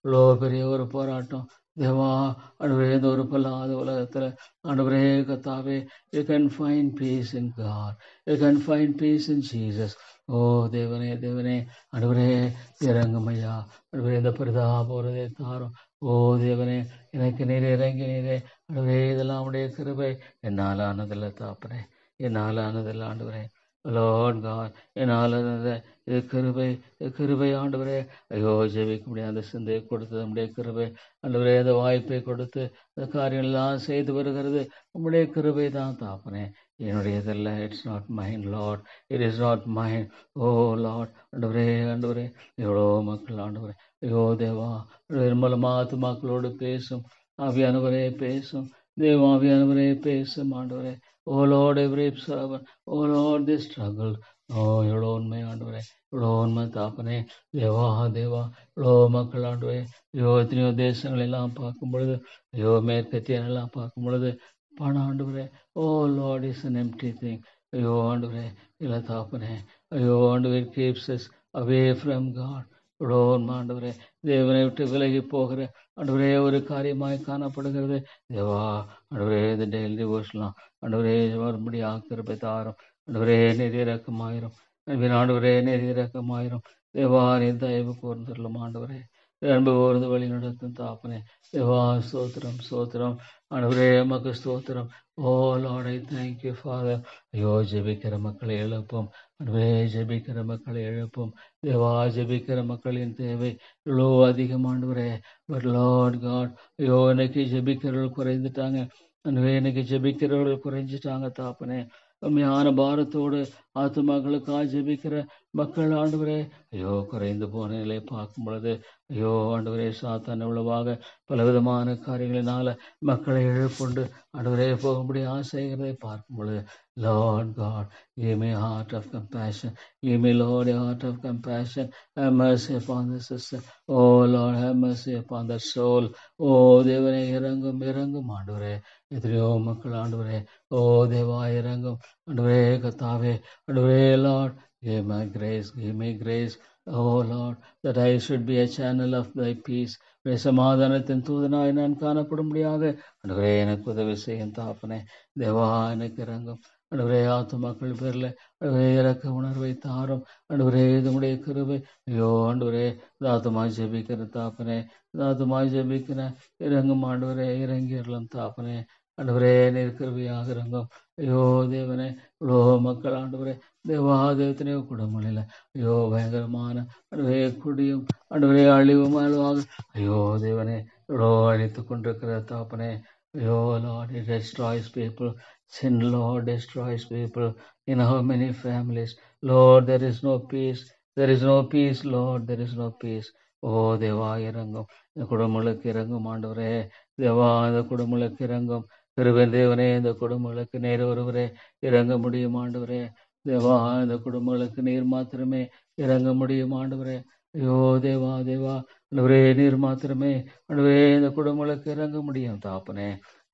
A: இவ்வளோ பெரிய ஒரு போராட்டம். தேவா ஆண்டவரே இந்த ஒரு பொல்லாத உலகத்தில் ஆண்டவரே கத்தாவே, you can find peace in God, you can find peace in Jesus. ஓ தேவனே தேவனே ஆண்டவரே இறங்கும் ஐயா. ஆண்டவரே இந்த பரிதாபத்தை தாரும். ஓ தேவனே எனக்கு நீரே இறங்கி நீரே ஆண்டவரே இதெல்லாம் உடைய கிருபை. என்னால் ஆனதில்லை தாப்பனே, என்னால் ஆனதில்லை ஆண்டவரே. லார்ட் காட் என்னால் இது கிருபை, கிருபை ஆண்டவரே. ஐயோ ஜெபிக்க முடியாது அந்த சிந்தையை கொடுத்தது நம்முடைய கிருபை ஆண்டவரே. அந்த வாய்ப்பை கொடுத்து அந்த காரியங்கள் எல்லாம் செய்து வருகிறது நம்முடைய கிருபை தான் தாப்பனே. என்னுடையதல்ல. It's not mind Lord, it is not mind. O Lord ஆண்டவரே ஆண்டவரே எவ்வளோ மக்கள் ஆண்டவரே. ஐயோ தேவா நிர்மலமா ஆத்துமாக்களோடு பேசும் ஆவியானவரே பேசும். தேவாவியானவரே பேசும் ஆண்டவரே. O Lord every servant, O Lord the struggle. O எவ்வளோ உண்மை ஆண்டவரே, இவ்வளோ உண்மை தாப்பனே. தேவா தேவா இவ்வளோ மக்கள் ஆண்டவரே. ஐயோ எத்தனையோ தேசங்கள் எல்லாம் பார்க்கும் பொழுது, ஐயோ மேற்கத்தியன் எல்லாம் பார்க்கும் பொழுது பணம் ஆண்டவரே. O Lord is an empty thing. ஐயோ ஆண்டவரே இல்லை தாப்பனே. ஐயோ ஆண்டவரே keeps us away from God. இவ்வளோ உண்மை ஆண்டவரே. தேவனை விட்டு விலகி போகிற ஆண்டவரே ஒரு காரியமாய் காணப்படுகிறது. தேவா ஆண்டவரே இந்த டெய்லி டிவோஷன்லாம் ஆண்டவரே மறுபடி ஆக்கிரப்பை தாரும். ஆண்டவரே நீர் இரக்கமாயிரும். ஆண்டவரே நீர் இரக்கமாயிரும். தேவா நீர் தயவு கூர்ந்துள்ளோம் ஆண்டவரே. அன்பு கூர்ந்து வழி நடத்தும் தாப்பனே. தேவா ஸ்தோத்திரம் ஸ்தோத்திரம் ஆண்டவரே மக்கு ஸ்தோத்திரம். O Lord I thank you father. ஐயோ ஜெபிக்கிற மக்களை எழுப்பும் ஆண்டவரே, ஜெபிக்கிற மக்களை எழுப்பும். தேவா ஜெபிக்கிற மக்களின் தேவை இவ்வளோ அதிகம் ஆண்டவரே. பட் லார்ட் காட் ஐயோ இன்னைக்கு ஜெபிக்கிறவர்கள் குறைந்துட்டாங்க ஆண்டவரே. இன்னைக்கு ஜெபிக்கிறவர்கள் குறைஞ்சிட்டாங்க தாப்பனே. உண்மையான பாரத்தோடு ஆத்துமாக்களுக்காக ஜெபிக்கிற மக்கள் ஆண்டவரே ஐயோ குறைந்து போன நிலையை பார்க்கும் பொழுது, ஐயோ ஆண்டவரே சாத்தான் எவ்வளவாக பலவிதமான காரியங்களினால மக்களை எழுப்புண்டு ஆண்டவரே போகும்படி ஆசைகிறதை பார்க்கும் பொழுது, Lord God, give me a heart of compassion. Give me, Lord, a heart of compassion. Have mercy upon the sister. Oh Lord, have mercy upon the soul. ஓ தேவனே இறங்கும் இறங்கும் ஆண்டவரே. எத்தனையோ மக்கள் ஆண்டவரே. ஓ தேவா இறங்கும் ஆண்டவரே கத்தாவே. ஆண்டவரே Lord give me grace, give me grace. Oh Lord, that I should be a channel of thy peace. சமாதானத்தின் தூதனாய் நான் காணப்படும்படியாக ஆண்டவரே எனக்கு உதவி செய்யும் தாப்பனே. தேவா எனக்கு இறங்கும் ஆண்டவரே. ஆத்துமாக்கள் பேரில் ஆண்டவரே இறக்க உணர்வை தாரும் ஆண்டவரே. இதனுடைய கிருபை ஐயோ ஆண்டவரே. தாத்துமா ஜெபிக்கிற தாப்பனே, தாத்துமா ஜெபிக்கிற இறங்கும் ஆண்டவரே. இறங்கிடலாம் தாப்பனே. ஆண்டவரே நீர் கிருபையாக இறங்கும். ஐயோ தேவனே இவ்வளோ மக்கள் ஆண்டவரே. தேவா தேவத்தினையோ குடும்பங்களில் ஐயோ பயங்கரமான ஆண்டவரே குடியும் ஆண்டவரே அழிவும் அழுவாக ஐயோ தேவனே இவ்வளோ அழித்து கொண்டிருக்கிற தாப்பனே. ஐயோ Lord, it destroys people. Sin, Lord, destroys people. In how many families, Lord, there is no peace. There is no peace, Lord, there is no peace. ஓ தேவா இறங்கும். இந்த குடும்பங்களுக்கு இறங்கும் ஆண்டவரே. தேவா இந்த குடும்பங்களுக்கு இறங்கும். கிருபை தேவனே இந்த குடும்பங்களுக்கு நேர் ஒருவரே இறங்க முடியும் ஆண்டவரே. தேவா இந்த குடும்பங்களுக்கு நீர் மாத்திரமே இறங்க முடியும் ஆண்டவரே. ஐயோ தேவா தேவா ஆண்டவரே நீர் மாத்திரமே ஆண்டவரே இந்த குடும்பங்களுக்கு இறங்க முடியும் தாப்பனே.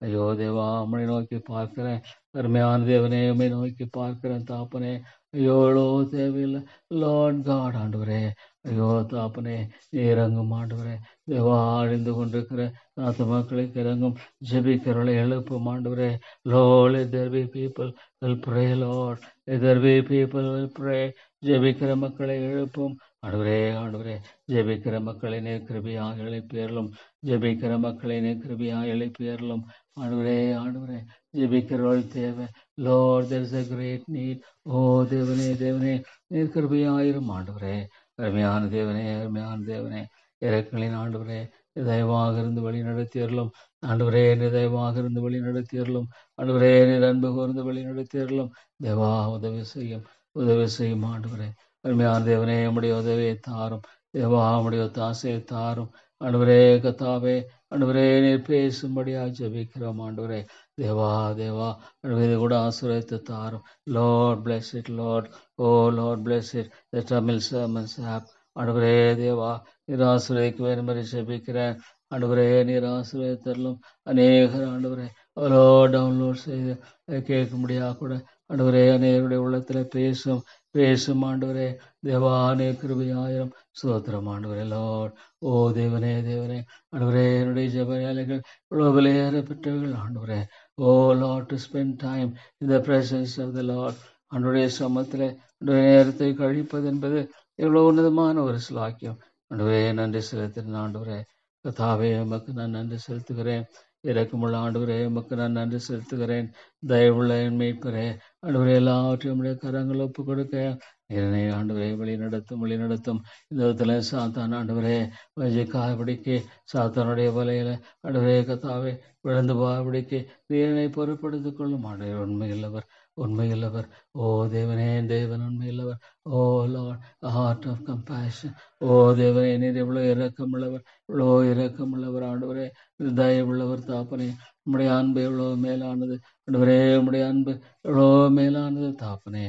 A: ஐயோ தேவா உம்மை நோக்கி பார்க்கிறேன். அருமையான தேவனே உம்மை நோக்கி பார்க்கிறேன் தாப்பனே. ஐயோ தேவையில்லை லார்ட் காட் ஆண்டவரே. ஐயோ தாப்பனே, இறங்கும் ஆண்டவரே. தேவா, அழிந்து கொண்டிருக்கிற ஆத்துமாக்களுக்கு இறங்கும். ஜெபிக்கிறவளை எழுப்பும் ஆண்டவரே. Lord, let there be people will pray, Lord. Let there be people will pray. ஜெபிக்கிற மக்களை எழுப்பும் ஆண்டவரே. ஆண்டவரே, ஜெபிக்கிற மக்களை கிருபையாக எழுப்பியறலும். ஜெபிக்கிற மக்களை கிருபையாக எழுப்பியறலும். ஆண்டவரே, ஆண்டவரே, ஜெபிக்கிறவள் தேவை. Lord, there is a great need. ஓ தேவனே, தேவனே, நீர் கிருபையாயிரும் ஆண்டவரே. அருமையான தேவனே, அருமையான தேவனே, இறக்கங்களின் ஆண்டவரே, தயவாக இருந்து வழி நடத்தியறலும். ஆண்டவரே, தயவாக இருந்து வழி நடத்தியறலும். ஆண்டவரே, நீர் அன்பு கூர்ந்து வழி நடத்தியறலும். தேவா, உதவி செய்யும், உதவி செய்யும் ஆண்டவரே. அருமையான தேவனே, உம்முடைய உதவியை தாரும். தேவா, உம்முடைய தாசையை தாரும். ஆண்டவரே, கத்தாவே, ஆண்டவரே, நீர் பேசும்படியா ஜெபிக்கிறோம் ஆண்டவரே. தேவா, தேவா, இது கூட ஆசீர்வதித்து தாரும். Lord, bless it, Lord. Oh, Lord, bless it. The Tamil sermons app. ஆண்டவரே, தேவா, நீர் ஆசீர்வதிக்க வேண்டும் என்று ஜெபிக்கிறேன். ஆண்டவரே, நீர் ஆசீர்வதித்தரலும். அநேகர் ஆண்டவரே அவ்வளோ டவுன்லோட் செய்து கேட்க முடியா கூட ஆண்டவரே அநேகருடைய உள்ளத்தில் பேசும் பேசும் ஆண்டவரே. தேவா, நீர் கிருபையாயிரம். ஸ்தோத்திரம் ஆண்டவரே. லார்ட், ஓ தேவனே, தேவனே, ஆண்டவரே, என்னுடைய ஜெப வேலைகள் இவ்வளவு விலையேற பெற்றவர்கள் ஆண்டவரே. O Lord, to spend time in the presence of the Lord. ஆண்டவருடைய சமத்தில் நேரத்தை கழிப்பது என்பது எவ்வளவு உன்னதமான ஒரு சிலாக்கியம். ஆண்டவரே, நன்றி செலுத்துகிறேன் ஆண்டவரே. கர்த்தாவே, உமக்கு நான் நன்றி செலுத்துகிறேன். இரக்கமுள்ள ஆண்டவரே, உமக்கு நான் நன்றி செலுத்துகிறேன். தயவுள்ள என் மீட்பரே, ஆண்டவரே, எல்லாவற்றையும் உடைய கரங்கள் ஒப்பு கொடுக்க என்னை ஆண்டவரே வழி நடத்தும். இந்த விதத்துல சாத்தான் ஆண்டவரே வஞ்சிக்காதபடிக்கு, சாத்தானுடைய வலையில ஆண்டவரே கர்த்தாவே விழுந்து போகாதபடிக்கு நீரனை பொறுப்படுத்திக் கொள்ளும் ஆண்டவரே. உண்மையுள்ளவர். ஓ தேவனே, தேவன் உண்மையுள்ளவர். ஓ லார்ட், ஹார்ட் ஆஃப் கம்பேஷன். ஓ தேவனே, நீர் எவ்வளோ இரக்கமுள்ளவர் ஆண்டவரே. தயவுள்ளவர் தாப்பனே. உம்முடைய அன்பு எவ்வளவு மேலானது ஆண்டவரே. உம்முடைய அன்பு எவ்வளோ மேலானது தாப்பனே.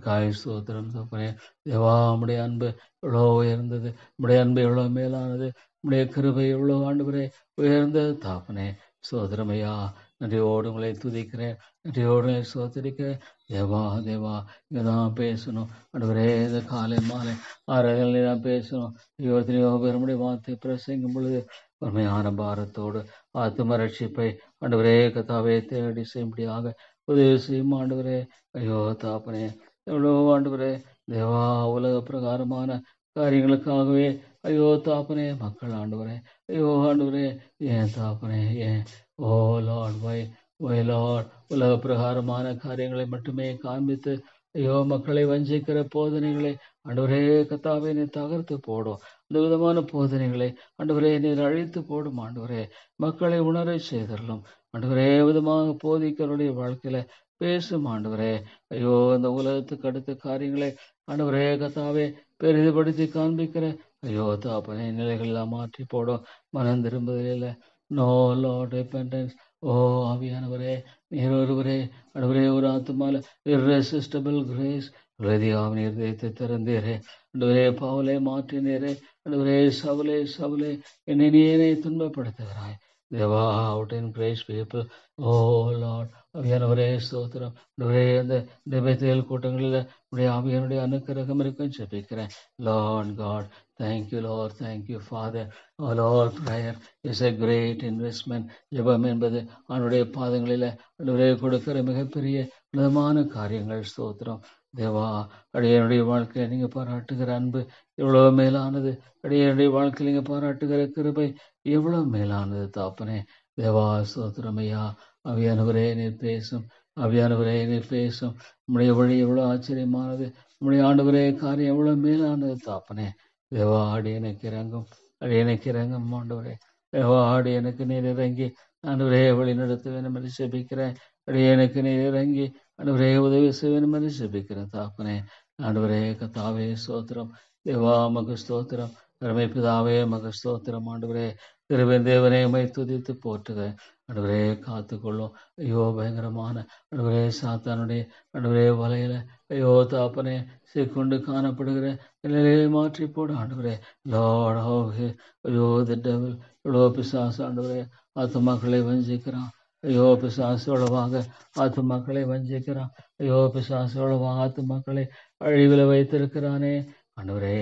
A: காய் ஸ்தோத்திரம் தாப்பனே. தேவா, உம்முடைய அன்பு எவ்வளோ உயர்ந்தது. உம்முடைய அன்பு எவ்வளோ மேலானது. உம்முடைய கிருபை எவ்வளோ ஆண்டவரே உயர்ந்தது தாப்பனே. சோதரமையா, நன்றியோடு உங்களை துதிக்கிறேன். நன்றியோடு சோதரிக்கிறேன். தேவா, தேவா, இங்கே தான் பேசணும் ஆண்டவரே. இந்த காலை மாலை 6 தான் பேசணும். எத்தனையோ பேருடைய வார்த்தை பிரசங்கும் பொழுது உண்மையான பாரத்தோடு ஆத்தும ரட்சிப்பை ஆண்டவரே கர்த்தாவே தேடி செய்யும்படியாக உதவி செய்யும் ஆண்டவரே. ஐயோ தாப்பனே, எவ்வளோ ஆண்டவரே தேவா, உலக பிரகாரமான காரியங்களுக்காகவே ஐயோ தாப்பனே மக்கள் ஆண்டவரே. ஐயோ ஆண்டவரே, ஏன் தாப்பனே, ஏன்? ஓ லார்ட், வை லார்ட், உலக பிரகாரமான காரியங்களை மட்டுமே காண்பித்து ஐயோ மக்களை வஞ்சிக்கிற போதனைகளை ஆண்டவரே கர்த்தாவே நீர் தகர்த்து போடும். அந்த விதமான போதனைகளை ஆண்டவரே நீர் அழித்து போடும் ஆண்டவரே. மக்களை உணர செய்தரலும் ஆண்டவரே. விதமாக போதிக்கிறவருடைய வாழ்க்கையில பேசும் ஆண்டவரே. ஐயோ, இந்த உலகத்துக்கு அடுத்த காரியங்களை ஆண்டவரே கர்த்தாவே பெரிதுபடுத்தி காண்பிக்கிற ஐயோ தாப்பனே நிலைகள்லாம் மாற்றி போடும். மனம் திரும்புதலில் நோ லார்ட் ரெபெண்டன்ஸ். ஓ ஆவியானவரே, நீர் ஒருவரே ஆண்டவரே ஒரு ஆத்துமால irresistible grace ஹிருதயாவின் இருதயத்தை திறந்தீரே ஆண்டவரே. பாவலை மாற்றினீரே ஆண்டவரே. சவுலே என்னை நீரை துன்பப்படுத்துகிறாய் தேவா. Out in grace people. O Lord, ஆவியானவரே ஸ்தோத்திரம் ஆண்டவரே. அந்த பெத்தேல் கூட்டங்களில் உடைய ஆவியானுடைய அனுக்கிரகம் இருக்கும் ஜெபிக்கிறேன். Lord God, thank you Lord, thank you Father. Oh Lord, prayer is a great investment. ஜெபம் என்பது அவனுடைய பாதங்களில் ஆண்டவரே கொடுக்கிற மிகப்பெரிய விதமான காரியங்கள். ஸ்தோத்திரம் தேவா. அடியனுடைய வாழ்க்கையை நீங்க பாராட்டுகிற அன்பு எவ்வளவு மேலானது. அடியனுடைய வாழ்க்கையில் நீங்க பாராட்டுகிற கிருபை எவ்வளவு மேலானது தாப்பனே. தேவா ஸ்தோத்திரம் ஐயா. ஆவியானவரே நீர் பேசும். ஆவியானவரே நீர் பேசும். உம்முடைய வழி எவ்வளவு ஆச்சரியமானது. உம்முடைய ஆண்டவரே காரியம் எவ்வளவு மேலானது தாப்பனே. தேவா, ஆடி எனக்கு இறங்கும் ஆண்டவரே. தேவா, ஆடி எனக்கு நீர் இறங்கி ஆண்டவரே வழி நடத்த வேண்டும் என்று ஜெபிக்கிறேன். எனக்கு நீர் இறங்கி ஆண்டவரே உதவி செய்ய வேண்டும் என்று ஜெபிக்கிறேன் தாப்பனே. ஆண்டவரே கர்த்தாவே ஸ்தோத்திரம். தேவா மக ஸ்தோத்திரம். அருமை பிதாவே மக ஸ்தோத்திரம். ஆண்டவரே திருவன் தேவனே உம்மை துதித்து போற்றுக ஆண்டவரே. காத்துக்கொள்ளும் ஐயோ பயங்கரமான ஆண்டவரே சாத்தானுடைய ஆண்டவரே வலையில ஐயோ தாப்பனே சிக்கொண்டு காணப்படுகிற நிலையை மாற்றி போடு ஆண்டவரே. லார்ட், ஐயோ தி டெவில் இவ்வளோ பிசாசு ஆண்டவரே ஆத்துமாக்களை வஞ்சிக்கிறான். ஐயோ பிசாசு எவ்வளவாக ஆத்துமாக்களை வஞ்சிக்கிறான். ஐயோ பிசாசு எவ்வளவாக ஆத்துமாக்களை அழிவில் வைத்திருக்கிறானே ஆண்டவரே.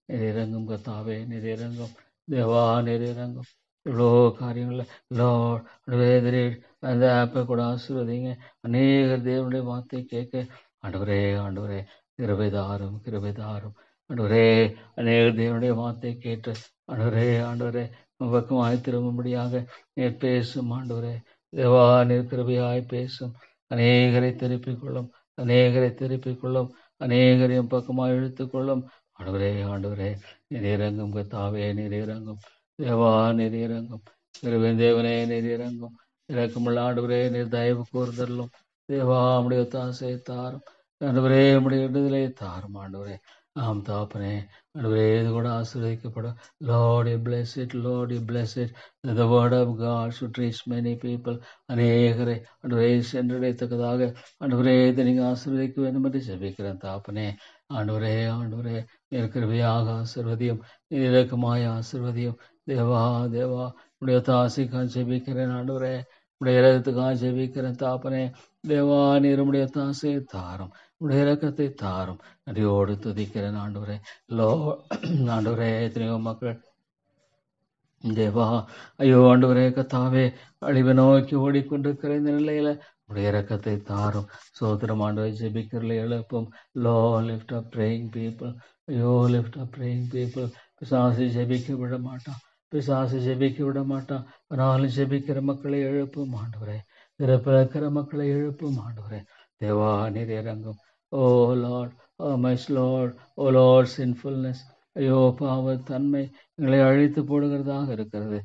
A: நீர் இறங்கும் கத்தாவே, நீர் இறங்கும் தேவா, நீர் இறங்கும். இவ்வளோ காரியங்கள வேதனை அந்த ஆப்பை கூட ஆசீர்வதிங்க. அநேகர் தேவனுடைய வார்த்தை கேட்க ஆண்டவரே, ஆண்டவரே கிருபைதாரும், கிருபைதாரும். ஆண்டவரே, அநேகர் தேவனுடைய வார்த்தை கேட்டு ஆண்டவரே, ஆண்டவரே பக்கமாய் திரும்பும்படியாக நீர் பேசும். ஆண்டவரே தேவா, நீர் கிருபையாய் பேசும். அநேகரை திருப்பிக் கொள்ளும், அநேகரை திருப்பிக் கொள்ளும், அநேகரையும் பக்கமாய் இழுத்துக்கொள்ளும். ஆண்டவரே, ஆண்டவரே நீர் இறங்கும் கத்தாவே, நீர் இறங்கும் தேவா, நீர் இறங்கும். கிருபையின் தேவனே, நீர் இறங்கும். இறக்கமுள்ள ஆண்டவரே, நீர் தயவு கூர்ந்தருளும். தேவா, உம்முடைய ஒத்தாசை தாரும். ஆண்டவரே, உம்முடைய விடுதலை தாரும். ஆண்டவரே ஆம் தாப்பனே, ஆண்டவரே இது கூட ஆசீர்வதிக்கப்படும். Lord, you bless it. Lord, you bless it. That the word of God should reach many people. அநேகரை ஆண்டவரே சென்றடையத்தக்கதாக ஆண்டவரே இதை நீங்கள் ஆசீர்வதிக்க வேண்டும் என்று ஜெபிக்கிறேன் தாப்பனே. ஆண்டவரே, ஆண்டவரே நீர் கிருபையாக ஆசீர்வதியும், நீர் இரக்கமாய் ஆசீர்வதியும். தேவா, தேவா உடைய தாசிக்காக ஜெபிக்கிறேன். ஆண்டவரே உடைய இரக்கத்துக்காக ஜெபிக்கிறேன் தாப்பனே. தேவா, நீர் உடைய தாசையை தாரும், உடைய இரக்கத்தை தாரும். நன்றியோடு துதிக்கிறேன் ஆண்டவரே. ஆண்டவரே எத்தனையோ மக்கள் தேவா, ஐயோ ஆண்டவரே கத்தாவே அழிவை நோக்கி ஓடிக்கொண்டிருக்கிற இந்த நிலையில உடைய இரக்கத்தை தாரும். சோத்திரம் ஆண்டவரை ஜெபிக்கிறல எழுப்பும். Lift up praying people. ஐயோ லிஃப்ட் அப் பிரேயிங் பீப்புள். பிசாசை ஜெபிக்க விட மாட்டான், பிசாசை ஜெபிக்க விட மாட்டான். ஆனாலும் ஜெபிக்கிற மக்களை எழுப்பும் ஆண்டவரே, பிறப்பிறக்கிற மக்களை எழுப்பும் ஆண்டவரே. தேவா, நீர் இறங்கும். O Lord, O my Lord, O Lord sinfulness. ஐயோ பாவத்தன்மை எங்களை அழித்து போடுகிறதாக இருக்கிறது.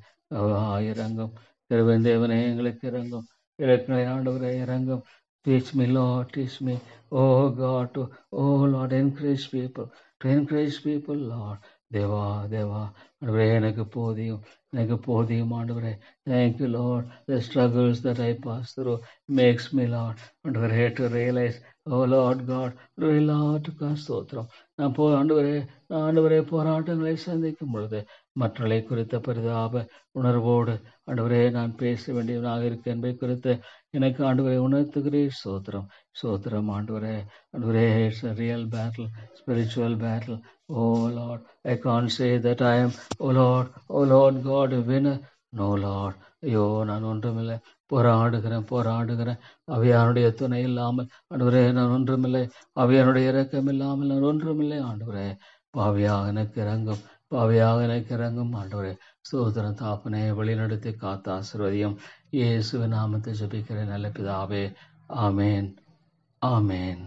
A: இறங்கும். கிருபையின் தேவனே எங்களுக்கு இறங்கும். இறக்கங்களை ஆண்டவரே இறங்கும். Teach me, Lord, teach me. Oh God, oh Lord, encourage people. To encourage people, Lord. தேவா, தேவா ஆண்டவரே எனக்கு போதியும், எனக்கு போதியும் ஆண்டவரே. Thank you, Lord. The struggles that I pass through makes me, Lord, ஆண்டவரே to realize, oh Lord God, Lord ஸ்தோத்திரம். நான் ஆண்டவரே போராட்டங்களை சந்திக்கும் பொழுது மற்றவர்களை குறித்த பரிதாப உணர்வோடு ஆண்டவரே நான் பேச வேண்டியவனாக இருக்கேன் என்பதை குறித்து எனக்கு ஆண்டவரை உணர்த்துகிறேன். சோத்திரம், சோத்திரம் ஆண்டவரே. ஆண்டவரே, it's a real battle, spiritual battle. Oh Lord, I can't say that I am, oh Lord God, a winner. No Lord, ஐயோ நான் ஒன்றுமில்லை. போராடுகிறேன். அவையானுடைய துணை இல்லாமல் ஆண்டவரே நான் ஒன்றுமில்லை. அவையானுடைய இரக்கம் இல்லாமல் நான் ஒன்றுமில்லை. ஆண்டவரே பாவியாக எனக்கு இறங்கும் ஆண்டவரே. சோதரன் தாப்பனே வழிநடத்தி காத்து ஆசீர்வதியும். இயேசுவின் நாமத்தை ஜெபிக்கிறேன் நல்ல பிதாவே. ஆமேன், ஆமேன்.